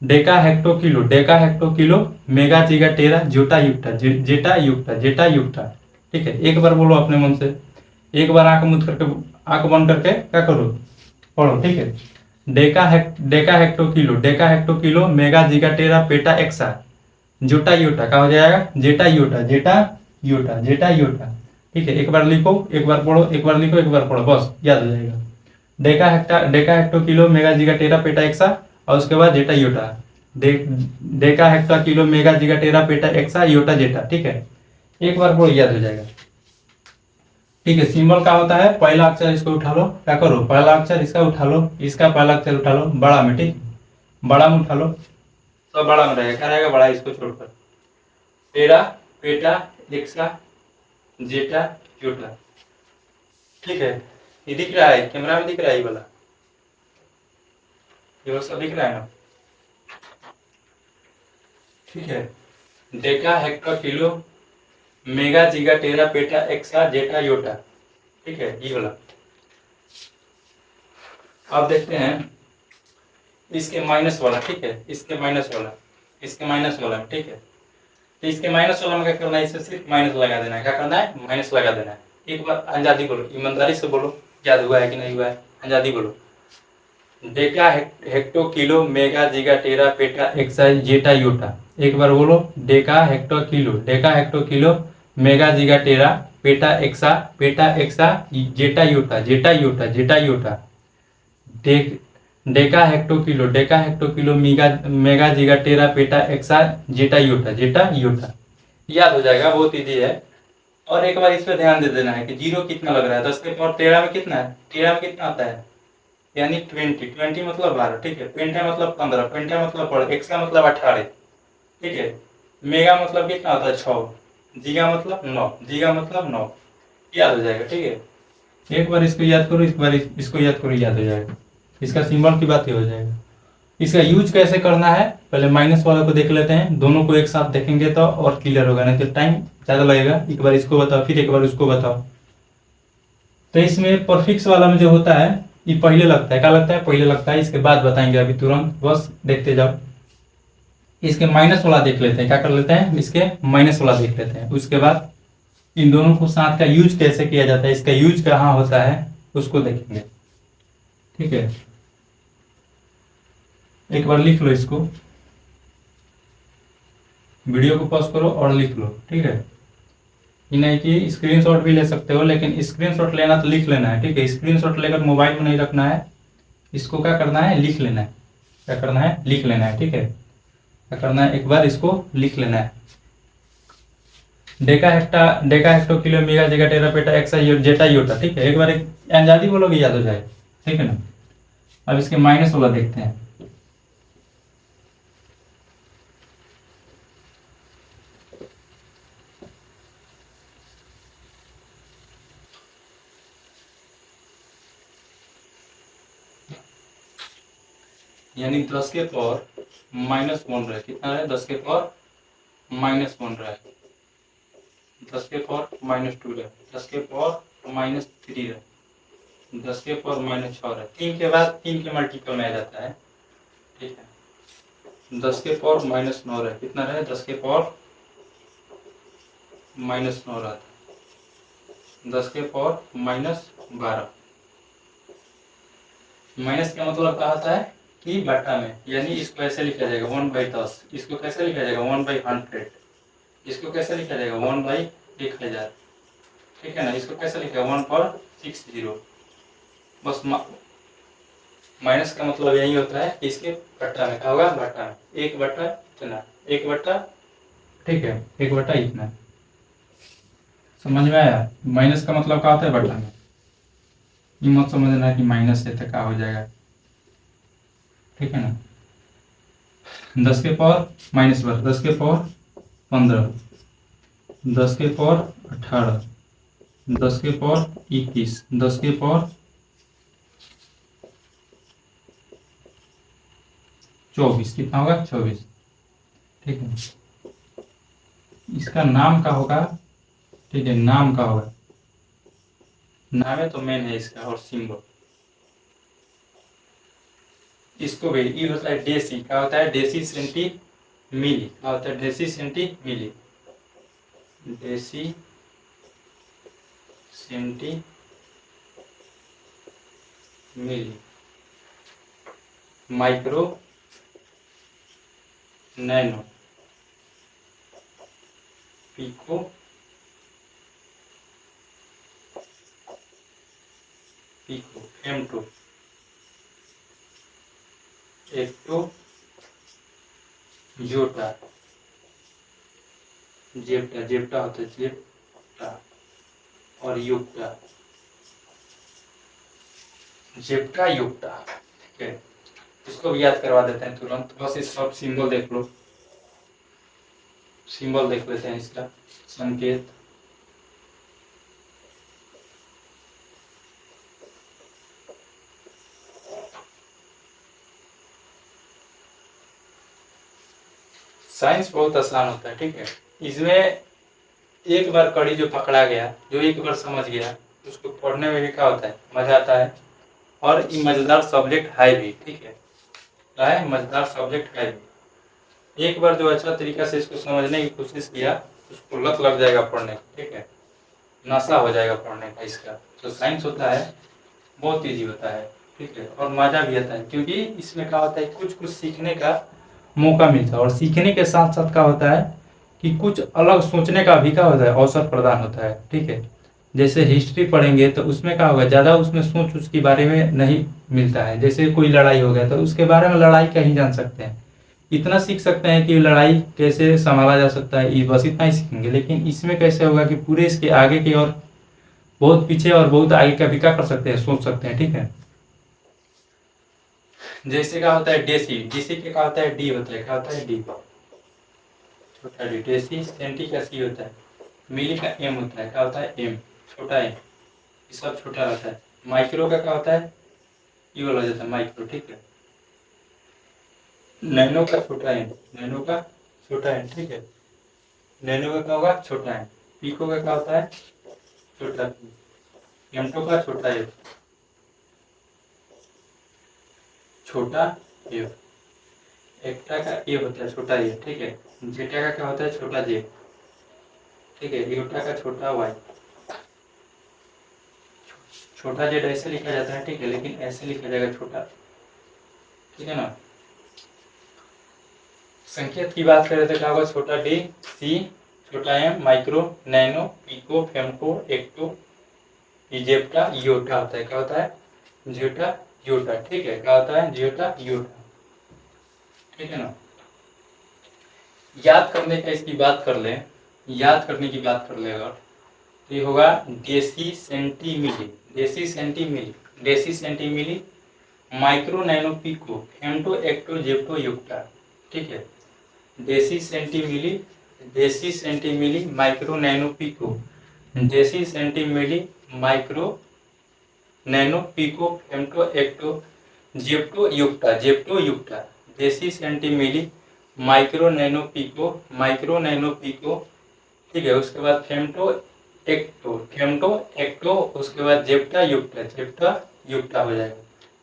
deca hecto kilo, deca hecto kilo, mega giga tera, zetta yocto, जेटा युक्टा, जेटा युक्टा। ठीक है, एक बार बोलो अपने मन से, एक बार आंख मुद करके, आंख बंद करके क्या करो, पढ़ो। ठीक है, deca hecto kilo, deca hecto kilo, mega giga tera, peta exa, zetta yotta. क्या हो जाएगा, zetta yotta, zetta yotta, zetta yotta. ठीक है, एक बार लिखो, एक बार पढ़ो, एक बार लिखो, एक बार पढ़ो, बस याद हो जाएगा। Deca hecto kilo, mega giga tera, peta exa, और उसके बाद zetta yotta, deca hecto kilo, mega giga tera, peta exa, yotta zetta. ठीक है, एक बार पढ़ो, याद हो जाएगा। ठीक है, सिंबल का होता है, पहला अक्षर इसको उठा लो, क्या करो, पहला अक्षर इसका उठा लो, इसका पहला अक्षर उठा लो बड़ा में। ठीक, बड़ा में उठा लो, सब बड़ा में रहेगा। क्या रहेगा, बड़ा, इसको छोड़कर, टेरा, पेटा एक्सा, जेटा योटा। ठीक है, ये दिख रहा है, कैमरा में दिख रहा है, ये वाला, ये सब दिख रहा है ना। ठीक है, Deka Hector kilo, mega giga tera, peta exa, zetta yotta. ठीक है, ये वाला। अब देखते हैं इसके माइनस वाला। ठीक है, इसके माइनस वाला, इसके माइनस वाला। ठीक है, तो इसके माइनस वाला में क्या करना है, इसे सिर्फ माइनस लगा देना है। क्या करना है, माइनस लगा देना है। एक बार अंजादी बोलो, ईमानदारी से बोलो, याद हुआ है कि नहीं हुआ है, अंजादी बोलो। Deca hecto kilo, mega giga tera, peta exa, zetta yotta. एक बार बोलो, deca hecto kilo, deca hecto kilo, mega giga tera, peta exa, zetta yotta, zetta yotta, zetta yotta. Deca hecto kilo, deca hecto kilo, mega giga tera, peta exa, zetta yotta, zetta yotta. याद हो जाएगा, बहुत ईजी है। और एक बार इस पर ध्यान दे देना है कि जीरो कितना लग रहा है, 10 के पावर 13 में कितना है, 13 में कितना आता है, यानी 20, 20 मतलब 12। ठीक है, पेंटा मतलब 15, पेंटा मतलब पढ़, एक्सा मतलब 18। ठीक है, मेगा मतलब कितना होता है, 6, जीगा मतलब 9, जीगा मतलब 9। याद हो जाएगा। ठीक है, एक बार इसको याद करो, एक बार इसको याद करो, याद हो जाएगा। इसका सिंबल की बात ही हो जाएगा। इसका यूज कैसे करना है, पहले माइनस वाला को देख लेते हैं, दोनों को एक साथ देखेंगे तो और क्लियर होगा, नहीं तो टाइम ज़्यादा लगेगा। एक बार इसको बताओ, फिर एक बार उसको बताओ। तो इसमें परफिक्स वाला में जो होता है, ये पहले लगता है। क्या लगता है, पहले लगता है, इसके बाद बताएंगे अभी तुरंत, बस देखते जाओ। इसके माइनस वाला देख लेते हैं, क्या कर लेते हैं, इसके माइनस वाला देख लेते हैं। उसके बाद इन दोनों को साथ का यूज कैसे किया जाता है, इसका यूज कहाँ होता है, उसको देखेंगे। ठीक है, एक बार लिख लो इसको, वीडियो को पॉज करो और लिख लो, ठीक है। ये नहीं कि स्क्रीनशॉट भी ले सकते हो, लेकिन स्क्रीनशॉट लेना तो लिख लेना है, ठीक है। स्क्रीनशॉट लेकर मोबाइल में नहीं रखना है, इसको क्या करना है, लिख लेना है। क्या करना है, लिख लेना है, ठीक है। क्या करना है, एक बार इसको लिख लेना है। Deca hecto kilo mega giga tera peta exa zetta yotta, ठीक है। एक बार एक अंजादी बोलोगे याद हो जाए, ठीक है ना। अब इसके माइनस वाला देखते हैं। यानी 10 के पावर -1 रहा है, कितना है, 10 के पावर -1 रहा है, 10 के पावर -2 रहा है, 10 के पावर -3 रहा है, 10 के पावर -6 रहा है। 3 के बाद 3 के मल्टीपल में आ जाता है, ठीक है। 10 के पावर -9 रहा है, कितना रहा है, 10 के पावर -9 रहा था, 10 के पावर -12। माइनस का मतलब क्या होता है कि बटा में, यानी इसको ऐसे लिखा जाएगा 1/10, इसको कैसे लिखा जाएगा 1/100, इसको कैसे लिखा जाएगा 1/1000, ठीक है ना। इसको कैसे लिखेगा 1/60। बस माइनस का मतलब यही होता है कि इसके बट्टा में क्या होगा, बट्टा में 1/, इतना 1/, ठीक है, 1/, इतना। समझ में आया, माइनस का मतलब क्या होता है, बट्टा में। ये मत समझना कि माइनस है तो क्या हो जाएगा, ठीक है ना। 10 के पावर -12, 10 के पावर 15, 10 के पावर 18, 10 के पावर 21, 10 के पावर 24, कितना होगा 24, ठीक है। इसका नाम क्या होगा, ठीक है, नाम क्या होगा, नाम है तो मेन है इसका, और सिंबल। इसको भी ये होता है डेसी, क्या होता है, डेसी सेंटी मिली, क्या होता है, deci centi milli, deci centi milli, micro, nano, pico, pico, femto, atto, yotta, zepto, जेप्टा होता है जेप्टा, और युक्ता, जेप्टा युक्ता, ठीक है। इसको भी याद करवा देते हैं तुरंत, बस इसका सिंबल देख लो, सिंबल देख लेते हैं इसका संकेत। साइंस बहुत आसान होता है, ठीक है। इसमें एक बार कड़ी जो पकड़ा गया, जो एक बार समझ गया, उसको पढ़ने में भी क्या होता है, मजा आता है। और ये मजेदार सब्जेक्ट है भी, ठीक है, क्या है, मजेदार सब्जेक्ट है भी। एक बार जो अच्छा तरीका से इसको समझने की कोशिश किया, उसको लत लग जाएगा पढ़ने की, ठीक है, नशा हो जाएगा पढ़ने का इसका। तो साइंस होता है बहुत ईजी होता है, ठीक है, और मजा भी आता है, क्योंकि इसमें क्या होता है, कुछ कुछ सीखने का मौका मिलता है, और सीखने के साथ साथ क्या होता है कि कुछ अलग सोचने का भी क्या होता है, अवसर प्रदान होता है, ठीक है। जैसे हिस्ट्री पढ़ेंगे तो उसमें क्या होगा, ज़्यादा उसमें सोच उसके बारे में नहीं मिलता है। जैसे कोई लड़ाई हो गया तो उसके बारे में लड़ाई का ही जान सकते हैं, इतना सीख सकते हैं कि लड़ाई कैसे संभाला जा सकता है, बस इतना ही सीखेंगे। लेकिन इसमें कैसे होगा कि पूरे इसके आगे की और बहुत पीछे और बहुत आगे का भी क्या कर सकते हैं, सोच सकते हैं, ठीक है। जैसे क्या होता है डेसी, डेसी के क्या होता है, डी होता है, क्या होता है, डी, छोटा डी, डेसी सेंटी का सी होता है, मिली का एम होता है, क्या होता है, एम, छोटा एम, ये सब छोटा रहता है। माइक्रो का क्या होता है, ये वाला हो जाता है माइक्रो, ठीक है। नैनो का छोटा एम, नैनो का छोटा एम, ठीक है। नैनो का क्या होगा, छोटा एम। पिको का क्या होता है, छोटा पी। एमटो का छोटा एफ, छोटा एफ। एक्टा का ए होता है छोटा ए, ठीक है। जेटा का क्या होता है, छोटा जे, ठीक है। यूटा का छोटा वाई, छोटा जेड ऐसे लिखा जाता है, ठीक है, लेकिन ऐसे लिखा जाएगा छोटा, ठीक है ना। संकेत की बात करें तो क्या होगा, छोटा डी सी, छोटा M, micro, nano, pico, femto, atto, zepto, yotta होता है। क्या होता है? जियोटा, योटा। ठीक है, क्या होता है? जियोटा, योटा। ठीक है ना। याद करने का इसकी बात कर ले, याद करने की बात कर ले अगर, तो ये होगा deci centi milli, deci centi milli, deci centi milli, micro, nano, pico, femto, atto, zepto, yocto. ठीक है, deci centi milli, deci centi milli, micro, nano, pico, deci centi milli, micro, nano, pico, femto, atto, zepto, yocto, zepto, yocto. Deci centi milli, micro, nano, pico, micro, nano, pico. ठीक है, उसके बाद फेम्टो, एक्टो, फेम्टो, एक्टो, उसके बाद जेप्टा, युक्टा, जेप्टा, युक्टा हो जाएगा।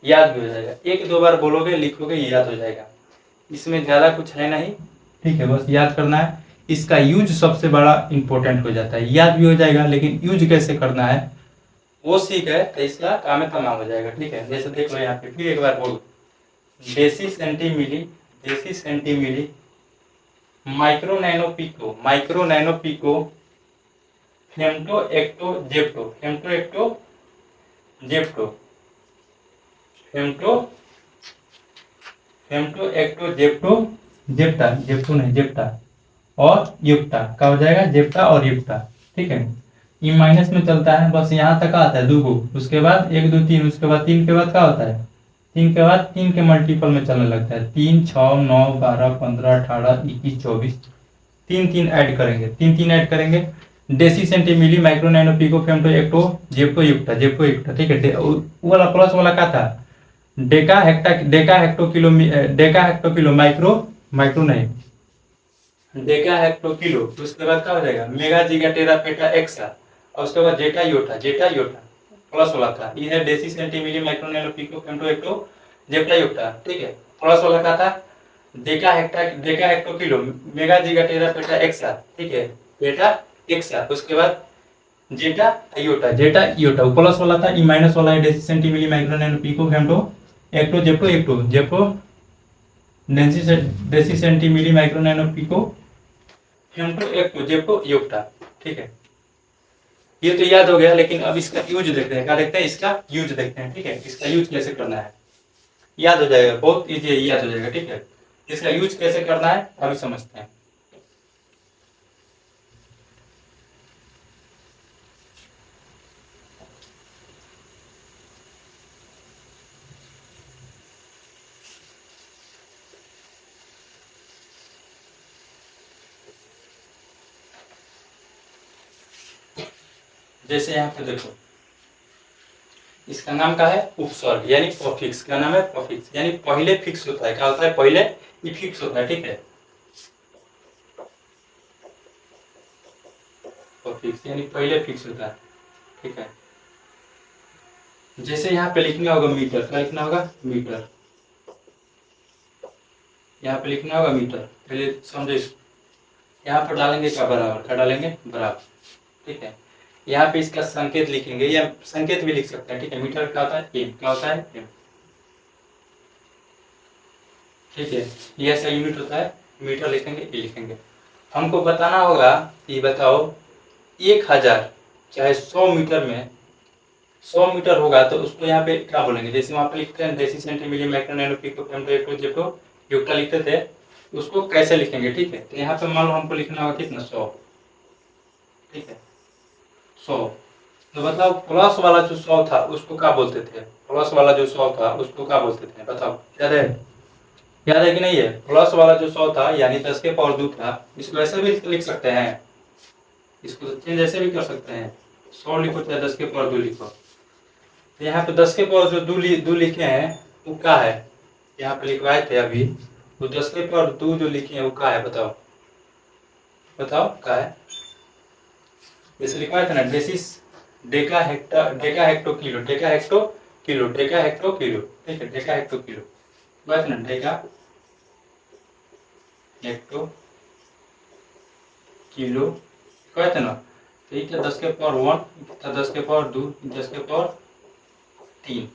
याद भी हो जाएगा, एक दो बार बोलोगे लिखोगे याद हो जाएगा। इसमें ज़्यादा कुछ है नहीं। ठीक है, बस याद करना है। इसका यूज सबसे बड़ा इंपॉर्टेंट हो जाता है। याद भी हो जाएगा लेकिन यूज कैसे करना है वो सीख है तो इसका काम में तमाम हो जाएगा। ठीक है, जैसे देख लो यहाँ पे फिर एक बार बोलो, deci centi milli, deci centi milli, micro, nano, pico, micro, nano, pico, femto, atto, zepto, femto, atto, zepto, femto, femto, atto, zepto, zepto, zepto नहीं जेप्टा, और युक्टा। क्या हो जाएगा? जेप्टा और युक्टा। ठीक है, ई माइनस में चलता है, बस यहाँ तक आता है 2 को, उसके बाद 1 2 3, उसके बाद 3 के बाद क्या होता है? 3 के बाद 3 के मल्टीपल में चलने लगता है। 3 6 9 12 15 18 21 24, 3 3 ऐड करेंगे, 3 3 ऐड करेंगे। Deci centi milli, micro, nano, pico, femto, atto, zepto, yocto, zepto, yocto. ठीक है, वो वाला प्लस वाला क्या था? Deca hecto, deca hecto kilo, deca hecto kilo, micro, micro नहीं, डेका हेक्टो किलो। उसके बाद क्या हो जाएगा? Mega, giga, tera, peta, exa, और उसके बाद zetta, yotta, zetta, yotta plus वाला था। ये है deci centi milli, micro, nano, pico, femto, atto, zepto, yotta. ठीक है, प्लस वाला क्या था? Deca hecto, deca hecto kilo, mega, giga, tera, peta, exa. ठीक है, पेटा, एक्सा। उसके बाद zetta, yotta, zetta, yotta. Plus वाला था, ई माइनस वाला है deci centi milli, micro, nano, pico, femto, atto, zepto, atto, zepto, deci centi milli, micro, nano, pico, femto, atto, zepto, yotta. ठीक है, ये तो याद हो गया, लेकिन अब इसका यूज देखते हैं। क्या देखते हैं? इसका यूज देखते हैं। ठीक है, इसका यूज कैसे करना है याद हो जाएगा, बहुत इजी है, याद हो जाएगा। ठीक है, इसका यूज कैसे करना है अभी समझते हैं। जैसे यहाँ पे देखो, इसका नाम क्या है? उपसर्ग यानी पॉफिक्स। क्या नाम है? पॉफिक्स, यानी पहले फिक्स होता है। क्या होता है? पहले ये फिक्स होता है। ठीक है, पॉफिक्स यानी पहले फिक्स होता है। ठीक है, जैसे यहाँ पे लिखना होगा मीटर। क्या लिखना होगा? मीटर। यहाँ पे लिखना होगा मीटर, पहले समझो इसको। यहाँ पर डालेंगे क्या? बराबर। क्या डालेंगे? बराबर। ठीक है, यहाँ पे इसका संकेत लिखेंगे, या संकेत भी लिख सकते हैं। ठीक है, मीटर क्या होता है? एम। क्या होता है? एम। ठीक है, ये ऐसा यूनिट होता है। मीटर लिखेंगे, ए लिखेंगे। हमको बताना होगा कि बताओ 1000 चाहे 100 मीटर में 100 मीटर होगा तो उसको यहाँ पे क्या बोलेंगे? जैसे वहाँ पे लिखते हैं deci centimetre, micro, nano, pico, femto, atto, zepto, yocto लिखते थे, उसको कैसे लिखेंगे? ठीक है, तो यहाँ पे मान लो हमको लिखना होगा कितना? 100। ठीक है, 100। तो बताओ प्लस वाला जो 100 था उसको क्या बोलते थे? प्लस वाला जो 100 था उसको क्या बोलते थे? बताओ, याद है? याद है कि नहीं है? प्लस वाला जो 100 था यानी 10 के पावर 2 था, इसको ऐसे भी लिख सकते हैं, इसको चेंज ऐसे भी कर सकते हैं। 100 लिखो चाहे 10 के पावर 2 लिखो। तो यहाँ पे 10 के पावर जो 2 लिखे हैं वो क्या है? यहाँ पे लिखवाए थे अभी, वो 10 के पावर 2 जो लिखे हैं वो क्या है? बताओ, बताओ क्या है? जैसे लिखवाए थे ना, Decis, Deka hecto, deca hecto kilo, deca hecto kilo, deca hecto kilo. ठीक है, डेका हेक्टो किलो बात ना, डेका हेक्टो किलो कहते ना। तो ये 10 के पावर 1, 10 के पावर 2, 10 के पावर 3।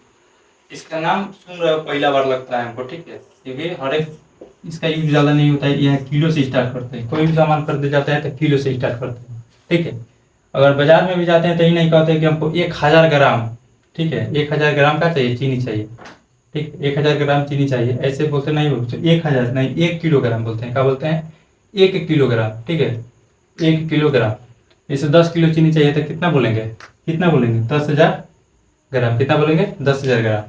इसका नाम सुन रहे हो, पहला बार लगता है हमको। ठीक है, क्योंकि हर एक इसका यूज ज़्यादा नहीं होता है, यह किलो से स्टार्ट करते हैं। कोई भी सामान खरीदे जाते हैं तो किलो से स्टार्ट करते हैं, ठीक है। अगर बाजार में भी जाते हैं तो ये नहीं कहते कि हमको 1000 ग्राम, ठीक है, 1000 ग्राम का चाहिए, चीनी चाहिए, ठीक, 1000 ग्राम चीनी चाहिए, ऐसे बोलते नहीं बोलते, 1000 नहीं, 1 किलोग्राम बोलते हैं। क्या बोलते हैं? 1 किलोग्राम, ठीक है, 1 किलोग्राम। जैसे 10 किलो चीनी चाहिए तो कितना बोलेंगे? कितना बोलेंगे? 10,000 ग्राम। कितना बोलेंगे? 10,000 ग्राम।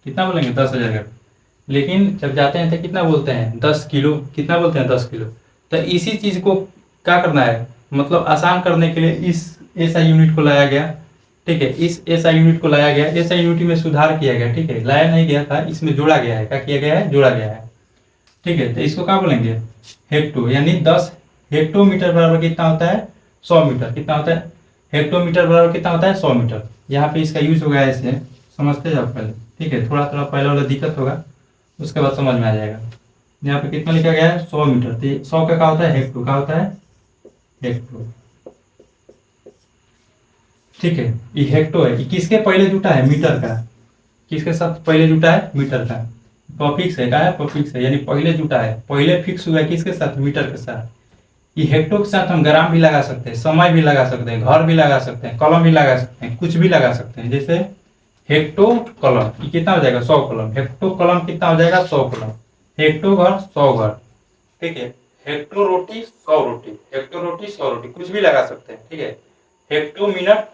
कितना बोलेंगे? 10,000 ग्राम। लेकिन जब जाते हैं तो कितना बोलते हैं? 10 किलो। कितना बोलते हैं? 10 किलो। तो इसी चीज़ को क्या करना है, मतलब आसान करने के लिए इस ऐसा यूनिट को लाया गया, ठीक है, इस ऐसा यूनिट को लाया गया, ऐसा यूनिट में सुधार किया गया, ठीक है, लाया नहीं गया था, इसमें जोड़ा गया है। क्या किया गया है? जोड़ा गया है, ठीक है। तो इसको क्या बोलेंगे? हेक्टो, यानी 10 हेक्टोमीटर बराबर कितना होता है? 100 मीटर। कितना होता है? हेक्टोमीटर बराबर कितना होता है? 100 मीटर। यहाँ पे इसका यूज होगा ऐसे, समझते जाओ पहले, ठीक है, थोड़ा थोड़ा पहले वाला दिक्कत होगा, उसके बाद समझ में आ जाएगा। यहाँ पे कितना लिखा गया है? 100 मीटर। तो 100 का क्या होता है? हेक्टो। क्या होता है? हेक्टो, ठीक है। ये हेक्टो है, ये किसके पहले जुटा है? मीटर का। किसके साथ पहले जुटा है? मीटर का। पॉफिक्स है, क्या है? पॉफिक्स है, यानी पहले जुटा है, पहले फिक्स हुआ है किसके साथ? मीटर के साथ। ये हेक्टो के साथ हम ग्राम भी लगा सकते हैं, समय भी लगा सकते हैं, घर भी लगा सकते हैं, कलम भी लगा सकते हैं, कुछ भी लगा सकते हैं। जैसे हेक्टो कलम, ये कितना हो जाएगा? 100 कलम। हेक्टो कलम कितना हो जाएगा? 100 कलम। हेक्टो घर 100 घर, ठीक है। हेक्टो रोटी 100 रोटी, हेक्टो रोटी 100 रोटी, कुछ भी लगा सकते हैं, ठीक है। Hecto minute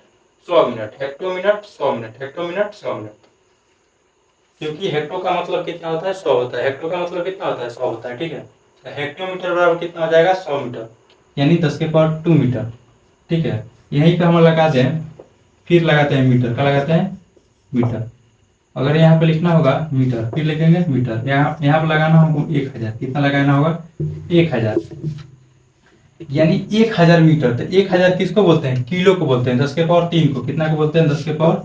100 minute, hecto minute 100 minute, hecto minute 100 minute. क्योंकि हेक्टो का मतलब कितना होता है? 100 होता है। हेक्टो का मतलब कितना होता है? 100 होता है, ठीक है। तो हेक्टोमीटर बराबर कितना हो जाएगा? 100 मीटर, यानी 10 के पावर 2 मीटर, ठीक है। यहीं पे हम लगाते हैं, फिर लगाते हैं मीटर। का लगाते हैं? मीटर। अगर यहाँ पे लिखना होगा मीटर, फिर लिखेंगे मीटर। यहाँ पे लगाना होगा 1000। कितना लगाना होगा? 1000, यानी 1000 मीटर। तो 1000 किसको बोलते हैं? किलो को बोलते हैं। 10 के पावर 3 को कितना को बोलते हैं? 10 के पावर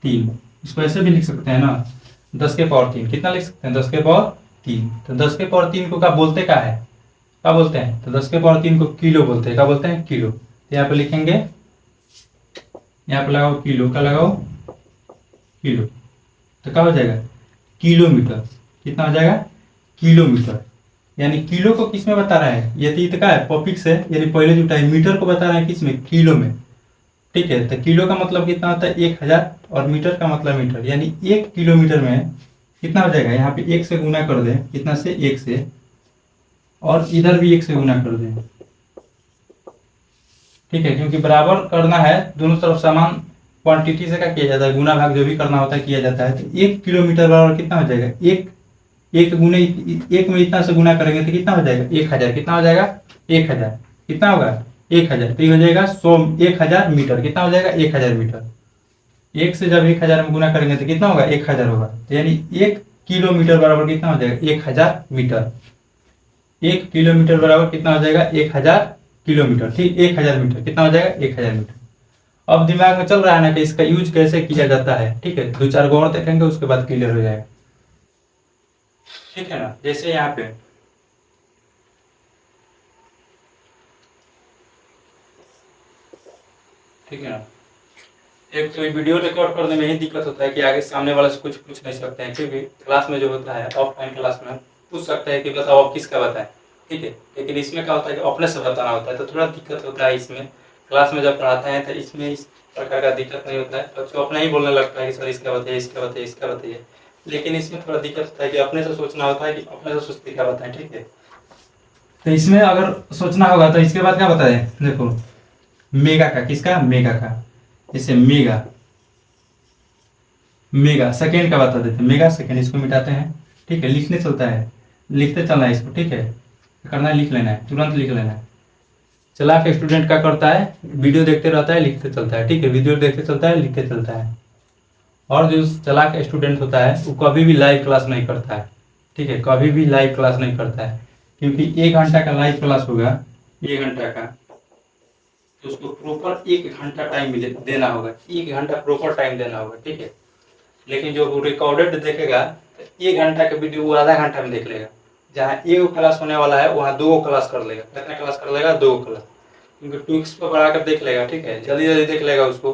3। इसको ऐसे भी लिख सकते हैं ना, 10 के पावर 3। कितना लिख सकते हैं? 10 के पावर 3। तो 10 के पावर 3 को क्या बोलते? क्या है? क्या बोलते हैं? तो 10 के पावर 3 को किलो बोलते हैं। क्या बोलते हैं? किलो। तो यहाँ पे लिखेंगे, यहाँ पे लगाओ किलो। का लगाओ? किलो। तो क्या हो जाएगा? किलोमीटर। कितना हो जाएगा? किलोमीटर। यानी किलो को किस में बता रहा है? यदि तो क्या है? पॉफिक्स है, यानी पहले जुटा है। मीटर को बता रहा है किस में? किलो में, ठीक है। तो किलो का मतलब कितना होता है? 1000, और मीटर का मतलब मीटर, यानी 1 किलोमीटर में कितना हो जाएगा? यहाँ पे 1 से गुना कर दें, कितना से? 1 से, और इधर भी 1 से गुना कर दें, ठीक है, क्योंकि बराबर करना है, दोनों तरफ समान क्वांटिटी से क्या किया जाता है? गुना भाग जो भी करना होता है किया जाता है। तो 1 किलोमीटर बराबर कितना हो जाएगा? एक एक गुने एक में इतना से गुना करेंगे तो कितना हो जाएगा? 1000। कितना हो जाएगा? 1000। कितना होगा? 1000। तो ये हो जाएगा 1000 मीटर। कितना हो जाएगा? 1000 मीटर। एक से जब 1000 में गुना करेंगे तो कितना होगा? 1000 होगा। तो यानी 1 किलोमीटर बराबर कितना हो जाएगा? 1000 मीटर। 1 किलोमीटर बराबर कितना हो जाएगा? 1000 किलोमीटर, ठीक, 1000 मीटर। कितना हो जाएगा? 1000 मीटर। अब दिमाग में चल रहा है ना कि इसका यूज कैसे किया जाता है, ठीक है। 2-4 गो और देखेंगे, उसके बाद क्लियर हो जाएगा, ठीक है ना। जैसे यहाँ पे ठीक है ना, एक तो वीडियो रिकॉर्ड करने में ही दिक्कत होता है कि आगे सामने वाला से कुछ पूछ नहीं सकते हैं, क्योंकि क्लास में जो होता है, ऑफलाइन क्लास में पूछ सकते हैं कि बताओ आप किसका बताएं, ठीक है। लेकिन इसमें क्या होता है कि अपने से बताना होता है, तो थोड़ा दिक्कत होता है इसमें। क्लास में जब पढ़ाते हैं तो इसमें इस प्रकार का दिक्कत नहीं होता है, बच्चों अपना ही बोलने लगता है कि सर इसका बताइए, इसका बताइए, इसका बताइए। लेकिन इसमें थोड़ा दिक्कत होता है कि अपने से सोचना होता है कि अपने से सोचते क्या बताएं, ठीक है। तो इसमें अगर सोचना होगा तो इसके बाद क्या बताएं, देखो, मेगा का, किसका? मेगा का। जैसे मेगा, मेगा सेकेंड का बता देते हैं, मेगा सेकेंड, इसको मिटाते हैं, ठीक है। लिखने चलता है, लिखते चलना है इसको, ठीक है, करना है, लिख लेना है, तुरंत लिख लेना है। चालाक स्टूडेंट क्या करता है? वीडियो देखते रहता है, लिखते चलता है, ठीक है, वीडियो देखते चलता है, लिखते चलता है। और जो चालाक स्टूडेंट होता है वो कभी भी लाइव क्लास नहीं करता है, ठीक है, कभी भी लाइव क्लास नहीं करता है, क्योंकि 1 घंटा का लाइव क्लास होगा, 1 घंटा का, तो उसको प्रॉपर 1 घंटा टाइम देना होगा, 1 घंटा प्रॉपर टाइम देना होगा, ठीक है। लेकिन जो वो रिकॉर्डेड देखेगा तो 1 घंटा का वीडियो वो आधा घंटा में देख लेगा। जहाँ एक क्लास होने वाला है वहाँ 2 क्लास कर लेगा। कितना क्लास कर लेगा? 2 क्लास, क्योंकि 2x पर बढ़ा कर देख लेगा, ठीक है, जल्दी जल्दी देख लेगा उसको,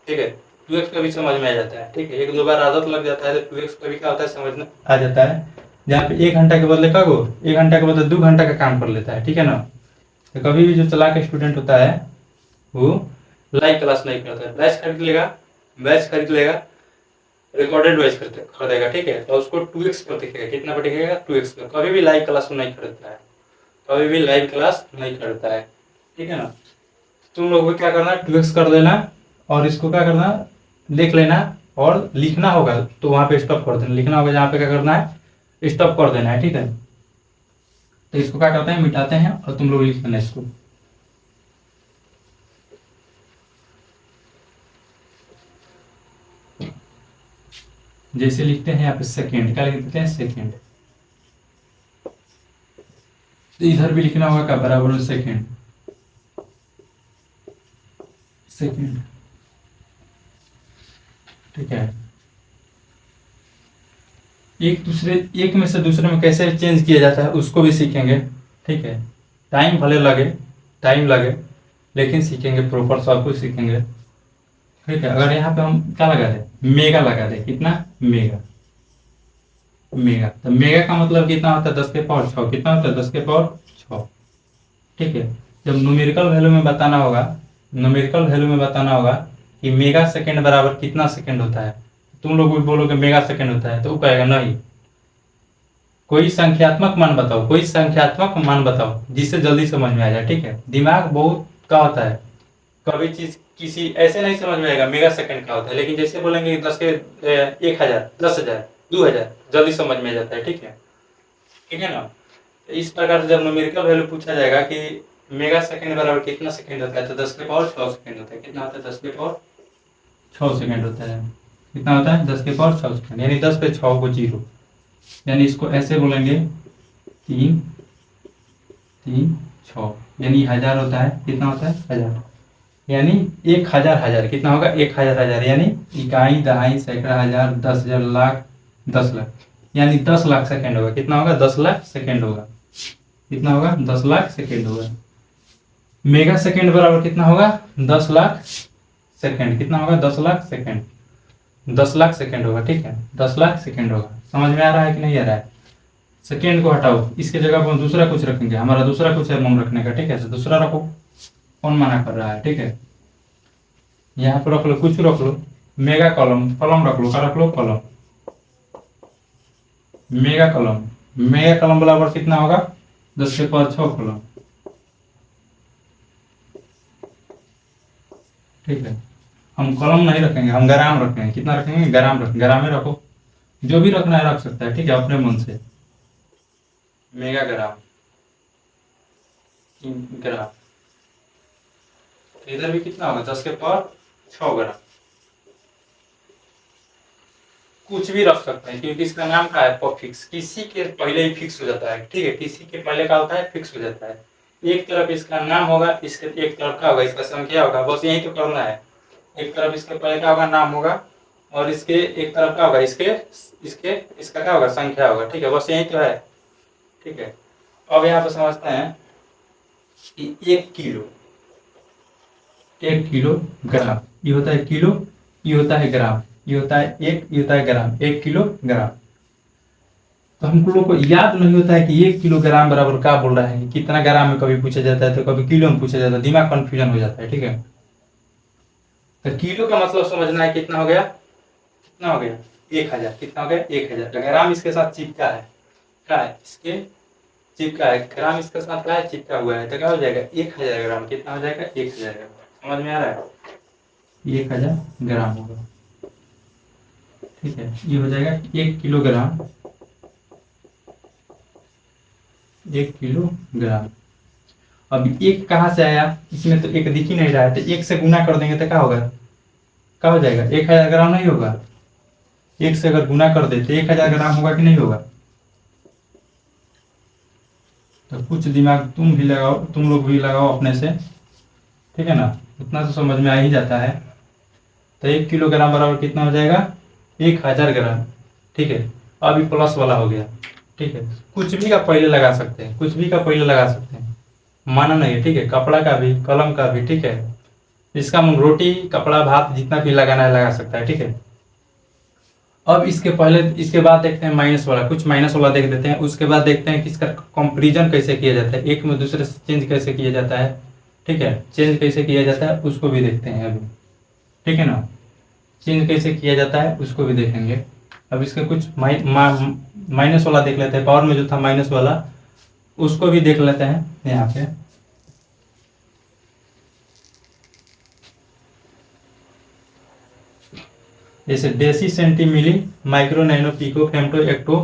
ठीक है। 2x का भी समझ में आ जाता है, ठीक है, 1-2 बार आदत लग जाता है तो 2x का भी क्या होता है? समझ में आ जाता है। जहाँ पे 1 घंटा के बदले का 1 घंटा के बदले 2 घंटा का काम कर लेता है, ठीक है ना। तो कभी भी जो चालाक स्टूडेंट होता है वो लाइव क्लास नहीं करता है, बैच खरीद लेगा, रिकॉर्डेड बैच खरीदेगा, ठीक है। तो उसको 2x पर दिखेगा, कितना पर दिखेगा 2x पर। कभी भी लाइव क्लास को नहीं खरीदता है, कभी भी लाइव क्लास नहीं खरीदता है, ठीक है ना। तुम लोग को क्या करना है 2x कर देना और इसको क्या करना देख लेना और लिखना होगा तो वहां पे स्टॉप कर देना, लिखना होगा जहाँ पे क्या करना है स्टॉप कर देना है, ठीक है। तो इसको क्या करते हैं मिटाते हैं और तुम लोग लिख देना इसको। जैसे लिखते हैं यहाँ पे सेकेंड, क्या लिखते हैं सेकेंड, तो इधर भी लिखना होगा क्या बराबर में सेकेंड, सेकेंड, ठीक है। एक में से दूसरे में कैसे चेंज किया जाता है उसको भी सीखेंगे, ठीक है। टाइम भले लगे, टाइम लगे, लेकिन सीखेंगे, प्रॉपर सब कुछ सीखेंगे, ठीक है। अगर यहाँ पे हम क्या लगा दे मेगा लगा दे, कितना मेगा, मेगा, तो मेगा का मतलब कितना होता है 10⁶, कितना होता है 10⁶, ठीक है। जब न्यूमेरिकल वैल्यू में बताना होगा, न्यूमेरिकल वैल्यू में बताना होगा कि मेगा सेकंड बराबर कितना सेकंड होता है, तुम लोग भी बोलोगे मेगा सेकंड होता है तो वो कहेगा नहीं, कोई संख्यात्मक मान बताओ, कोई संख्यात्मक मान बताओ जिससे जल्दी समझ में आ जाए, ठीक है। दिमाग बहुत का होता है, कभी चीज किसी ऐसे नहीं समझ में आएगा मेगा सेकंड का होता है, लेकिन जैसे बोलेंगे 10 के 1,000 10,000 2,000 जल्दी समझ में आ जाता है, ठीक है, ठीक है ना। तो इस प्रकार से जब न्यूमेरिकल वैल्यू पूछा जाएगा कि मेगा सेकंड बराबर कितना सेकंड होता है तो 10⁶ सेकंड होता है, कितना होता है 10⁶ सेकंड होता है, कितना होता है 10⁶ सेकंड, यानी 10 पे 6 को 0, यानी इसको ऐसे बोलेंगे 3 3 6, यानी 1000 होता है, कितना होता है 1000, यानी 1,000 कितना होगा 1,000 यानी इकाई दहाई सैकड़ा हजार 10,000 लाख 10 लाख, यानी 10 लाख सेकंड होगा, कितना होगा 10 लाख सेकंड होगा, कितना होगा 10 लाख सेकंड होगा। मेगा सेकंड बराबर कितना होगा 10 लाख सेकंड, कितना होगा 10 लाख सेकंड, 10 लाख सेकंड होगा, ठीक है, 10 लाख सेकंड होगा। समझ में आ रहा है कि नहीं आ रहा है। सेकंड को हटाओ, इसके जगह पर हम दूसरा कुछ रखेंगे, हमारा दूसरा कुछ है मोम रखने का, ठीक है, तो दूसरा रखो, कौन मना कर रहा है, ठीक है। यहाँ पर रख लो, कुछ रख लो, मेगा कॉलम, कॉलम रख लो, क्या रख लो column, mega column, mega column बराबर कितना होगा 10⁶ कॉलम, ठीक है। हम कॉलम नहीं रखेंगे, हम ग्राम रखेंगे, कितना रखेंगे ग्राम रखेंगे, ग्राम में रखो, जो भी रखना है रख सकता है, ठीक है, अपने मन से। मेगा ग्राम, ग्राम, इधर भी कितना होगा 10⁶ ग्राम, कुछ भी रख सकते हैं क्योंकि इसका नाम क्या है फिक्स, किसी के पहले ही फिक्स हो जाता है, ठीक है, किसी के पहले का होता है फिक्स हो जाता है। एक तरफ इसका नाम होगा, इसके एक तरफ का होगा इसका संख्या होगा, बस यही तो करना है। एक तरफ इसके पहले का होगा नाम होगा और इसके एक तरफ का होगा इसके इसके इसका क्या होगा संख्या होगा, ठीक है, बस यही तो है, ठीक है। अब यहाँ पे समझते हैं कि 1 किलो ग्राम, ये होता है किलो, ये होता है ग्राम, ये होता है ये होता है ग्राम, 1 किलोग्राम। तो हम लोग को याद नहीं होता है कि 1 किलोग्राम बराबर क्या बोल रहा है, कितना ग्राम में कभी पूछा जाता है तो कभी किलो में पूछा जाता है, दिमाग कंफ्यूजन हो जाता है, ठीक है। तो किलो का मतलब समझना है, कितना हो गया, कितना हो गया 1,000, कितना हो गया 1,000, ग्राम इसके साथ चिपका है, क्या है इसके चिपका है, ग्राम इसके साथ क्या है चिपका हुआ है, तो क्या हो जाएगा 1,000 ग्राम, कितना हो जाएगा 1,000 ग्राम, समझ में आ रहा है 1,000 ग्राम होगा, ठीक है। ये हो जाएगा 1 किलोग्राम, 1 किलोग्राम। अब एक कहाँ से आया, इसमें तो एक दिख ही नहीं रहा है, तो एक से गुना कर देंगे तो क्या होगा, क्या हो जाएगा 1,000 ग्राम नहीं होगा, एक से अगर गुना कर दे तो 1,000 ग्राम होगा कि नहीं होगा। तो कुछ दिमाग तुम भी लगाओ, तुम लोग भी लगाओ अपने से, ठीक है ना, उतना तो समझ में आ ही जाता है। तो 1 किलोग्राम बराबर कितना हो जाएगा 1,000 ग्राम, ठीक है। अभी प्लस वाला हो गया, ठीक है, कुछ भी का पहले लगा सकते हैं, कुछ भी का पहले लगा सकते हैं, माना नहीं है, ठीक है, कपड़ा का भी कलम का भी, ठीक है, इसका रोटी कपड़ा भात जितना भी लगाना है लगा सकता है, ठीक है। अब इसके बाद देखते हैं माइनस वाला, कुछ माइनस वाला देख देते हैं, उसके बाद देखते हैं कि इसका कंपैरिजन कैसे किया जाता है, एक में दूसरे से चेंज कैसे किया जाता है। ठीक है, चेंज कैसे किया जाता है उसको भी देखते हैं अभी। ठीक है ना, चेंज कैसे किया जाता है उसको भी देखेंगे। अब इसके कुछ माइनस वाला देख लेते हैं, पावर में जो था माइनस वाला उसको भी देख लेते हैं यहाँ पे। जैसे deci centi milli micro nano pico femto atto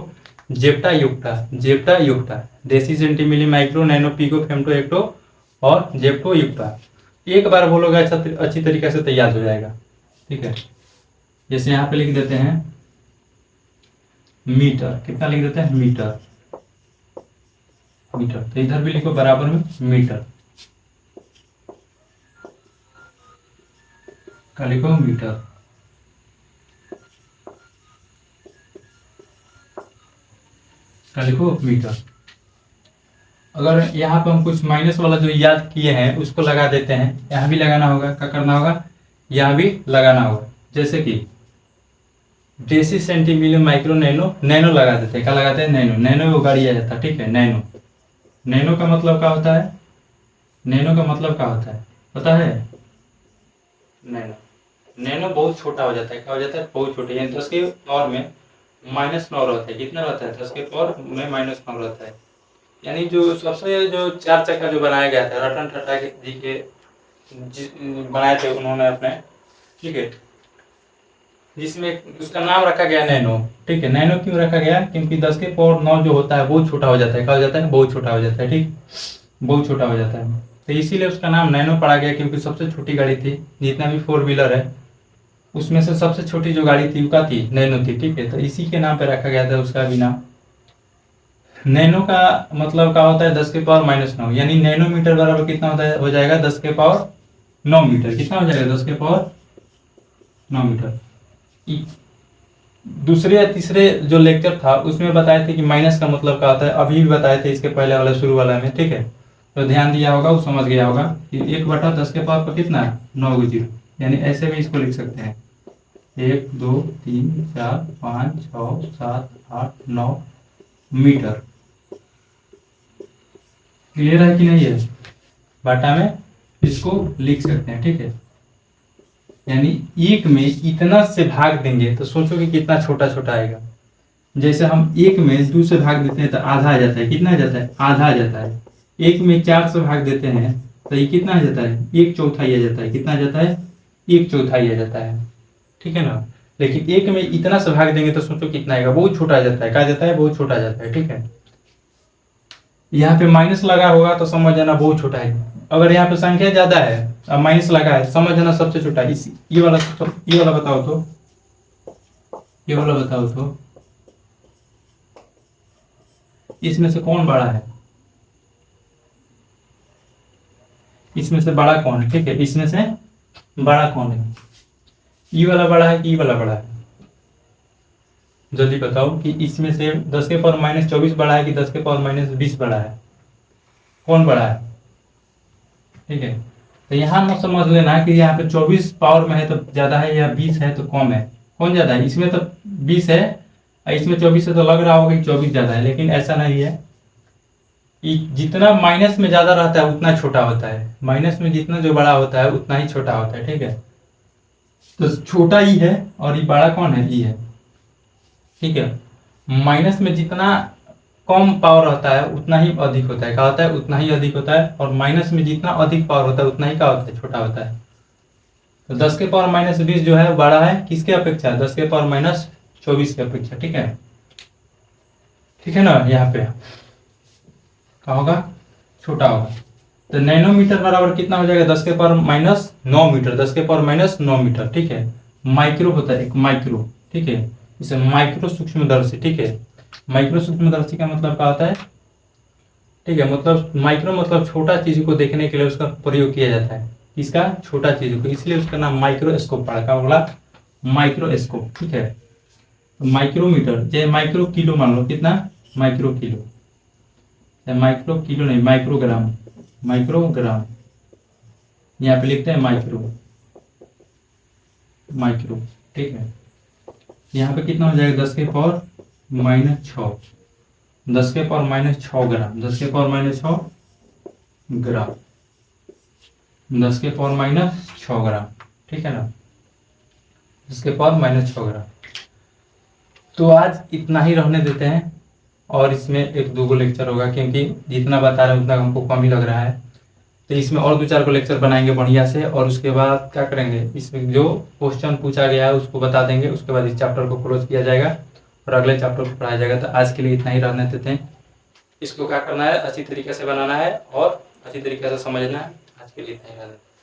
zepto yocto, zepto yocto, deci centi milli micro nano pico femto atto और जेप्टो युक्टा। एक बार बोलोगे अच्छा अच्छी तरीके से तैयार हो जाएगा। ठीक है, जैसे यहाँ पे लिख देते हैं मीटर, कितना लिख देते हैं मीटर, मीटर, तो इधर भी लिखो बराबर में मीटर का लिखो मीटर का लिखो मीटर। अगर यहाँ पे हम कुछ माइनस वाला जो याद किए हैं उसको लगा देते हैं, यहाँ भी लगाना होगा, क्या करना होगा, यहाँ भी लगाना होगा। जैसे कि deci centimetre micro nano, nano लगा देते हैं, क्या लगाते हैं नैनो, नैनो वो गाड़ी आ जाता है। ठीक है, नैनो, नैनो का मतलब क्या होता है, नैनो का मतलब क्या होता है पता है, नैनो, नैनो बहुत छोटा हो जाता है, क्या हो जाता है बहुत छोटे, यानी 10 के पावर में -9 रहता है, कितना रहता है 10 के पावर में -9 रहता है। यानी जो सबसे जो 4 चक्का जो बनाया गया था रतन टाटा जी के बनाए थे उन्होंने अपने। ठीक है, जिसमें उसका नाम रखा गया नैनो। ठीक है, नैनो क्यों रखा गया, क्योंकि 10 के पावर 9 जो होता है बहुत छोटा हो जाता है, क्या हो जाता है बहुत छोटा हो जाता है। ठीक, बहुत छोटा हो जाता है, तो इसीलिए उसका नाम नैनो पड़ा गया, क्योंकि सबसे छोटी गाड़ी थी, जितना भी 4 व्हीलर है उसमें से सबसे छोटी जो गाड़ी थी वो क्या थी, नैनो थी। ठीक है, तो इसी के नाम पे रखा गया था उसका भी नाम। नैनो का मतलब क्या होता है 10 के पावर -9, यानी नैनोमीटर बराबर कितना होता है, हो जाएगा 10 के पावर 9 मीटर, कितना हो जाएगा 10 के पावर 9 मीटर। दूसरे या तीसरे जो लेक्चर था उसमें बताए थे कि माइनस का मतलब क्या होता है, अभी भी बताए थे इसके पहले वाला शुरू वाला में। ठीक है, तो ध्यान दिया होगा वो समझ गया होगा कि 1/10 के पावर पर कितना है 9 जीरो, यानी ऐसे भी इसको लिख सकते हैं 1 2 3 4 5 6 7 8 9 मीटर। क्लियर है कि नहीं है, बाटा में इसको लिख सकते हैं। ठीक है, यानी एक में इतना से भाग देंगे तो सोचो कि कितना छोटा छोटा आएगा। जैसे हम एक में 2 से भाग देते हैं तो आधा आ जाता है, कितना आ जाता है आधा आ जाता है। एक में 4 से भाग देते हैं तो ये कितना आ जाता है 1/4 आ जाता है, कितना आ जाता है 1/4 आ जाता है। ठीक है ना, लेकिन एक में इतना से भाग देंगे तो सोचो कितना आएगा, बहुत छोटा आ जाता है, क्या आ जाता है बहुत छोटा आ जाता है। ठीक है, यहाँ पे माइनस लगा होगा तो समझ जाना बहुत छोटा है, अगर यहाँ पे संख्या ज्यादा है और माइनस लगा है समझ जाना सबसे छोटा है। ये वाला बताओ तो, ये वाला बताओ तो इसमें से कौन बड़ा है, इसमें से बड़ा कौन है। ठीक है, इसमें से बड़ा कौन है, ये वाला बड़ा है कि ये वाला बड़ा है, जल्दी बताओ कि इसमें से 10 के पावर -24 बड़ा है कि 10 के पावर -20 बड़ा है, कौन बड़ा है। ठीक है, तो यहाँ मत समझ लेना कि यहाँ पे 24 पावर में है तो ज्यादा है या 20 है तो कम है, कौन ज्यादा है, इसमें तो 20 है और इसमें 24 है, तो लग रहा होगा कि 24 ज्यादा है, लेकिन ऐसा नहीं है। जितना माइनस में ज्यादा रहता है उतना छोटा होता है, माइनस में जितना जो बड़ा होता है उतना ही छोटा होता है। ठीक है, तो छोटा ई है और ये बड़ा कौन है, ई है। ठीक है, माइनस में जितना कम पावर रहता है उतना ही अधिक होता है, क्या होता है उतना ही अधिक होता है, और माइनस में जितना अधिक पावर होता है उतना ही क्या होता है छोटा होता है। तो 10 के पावर -20 जो है बड़ा है किसके अपेक्षा, 10 के पावर -24 के अपेक्षा। ठीक है, ठीक है ना, यहाँ पे क्या होगा छोटा होगा। तो नैनोमीटर बराबर कितना हो जाएगा 10 के पावर -9 मीटर, 10 के पावर -9 मीटर। ठीक है, माइक्रो होता है एक माइक्रो। ठीक है, इसे माइक्रो सूक्ष्मदर्शी। ठीक है, माइक्रो सूक्ष्मदर्शी का मतलब क्या होता है, ठीक है, मतलब माइक्रो मतलब छोटा चीज को देखने के लिए उसका प्रयोग किया जाता है, इसका छोटा चीज को, इसलिए उसका नाम माइक्रोस्कोप पड़ा, क्या बोला माइक्रोस्कोप। ठीक है, तो माइक्रोमीटर चाहे माइक्रो किलो मान लो, कितना माइक्रो किलो, चाहे माइक्रो किलो नहीं माइक्रोग्राम, माइक्रोग्राम यहाँ पे लिखते हैं माइक्रो, माइक्रो। ठीक है, यहाँ पे कितना हो जाएगा 10 के पावर -6, 10 के पावर -6 ग्राम, 10 के पावर -6 ग्राम, 10 के पावर -6 ग्राम, ठीक है ना, 10 के पावर -6 ग्राम। तो आज इतना ही रहने देते हैं, और इसमें एक दो लेक्चर होगा, क्योंकि जितना बता रहे हैं उतना हमको कम ही लग रहा है। तो इसमें और 2-4 को लेक्चर बनाएंगे बढ़िया से, और उसके बाद क्या करेंगे, इसमें जो क्वेश्चन पूछा गया है उसको बता देंगे, उसके बाद इस चैप्टर को क्लोज किया जाएगा और अगले चैप्टर को पढ़ाया जाएगा। तो आज के लिए इतना ही रहने देते हैं। इसको क्या करना है, अच्छी तरीके से बनाना है और अच्छी तरीके से समझना है। आज के लिए इतना ही रहने देते हैं।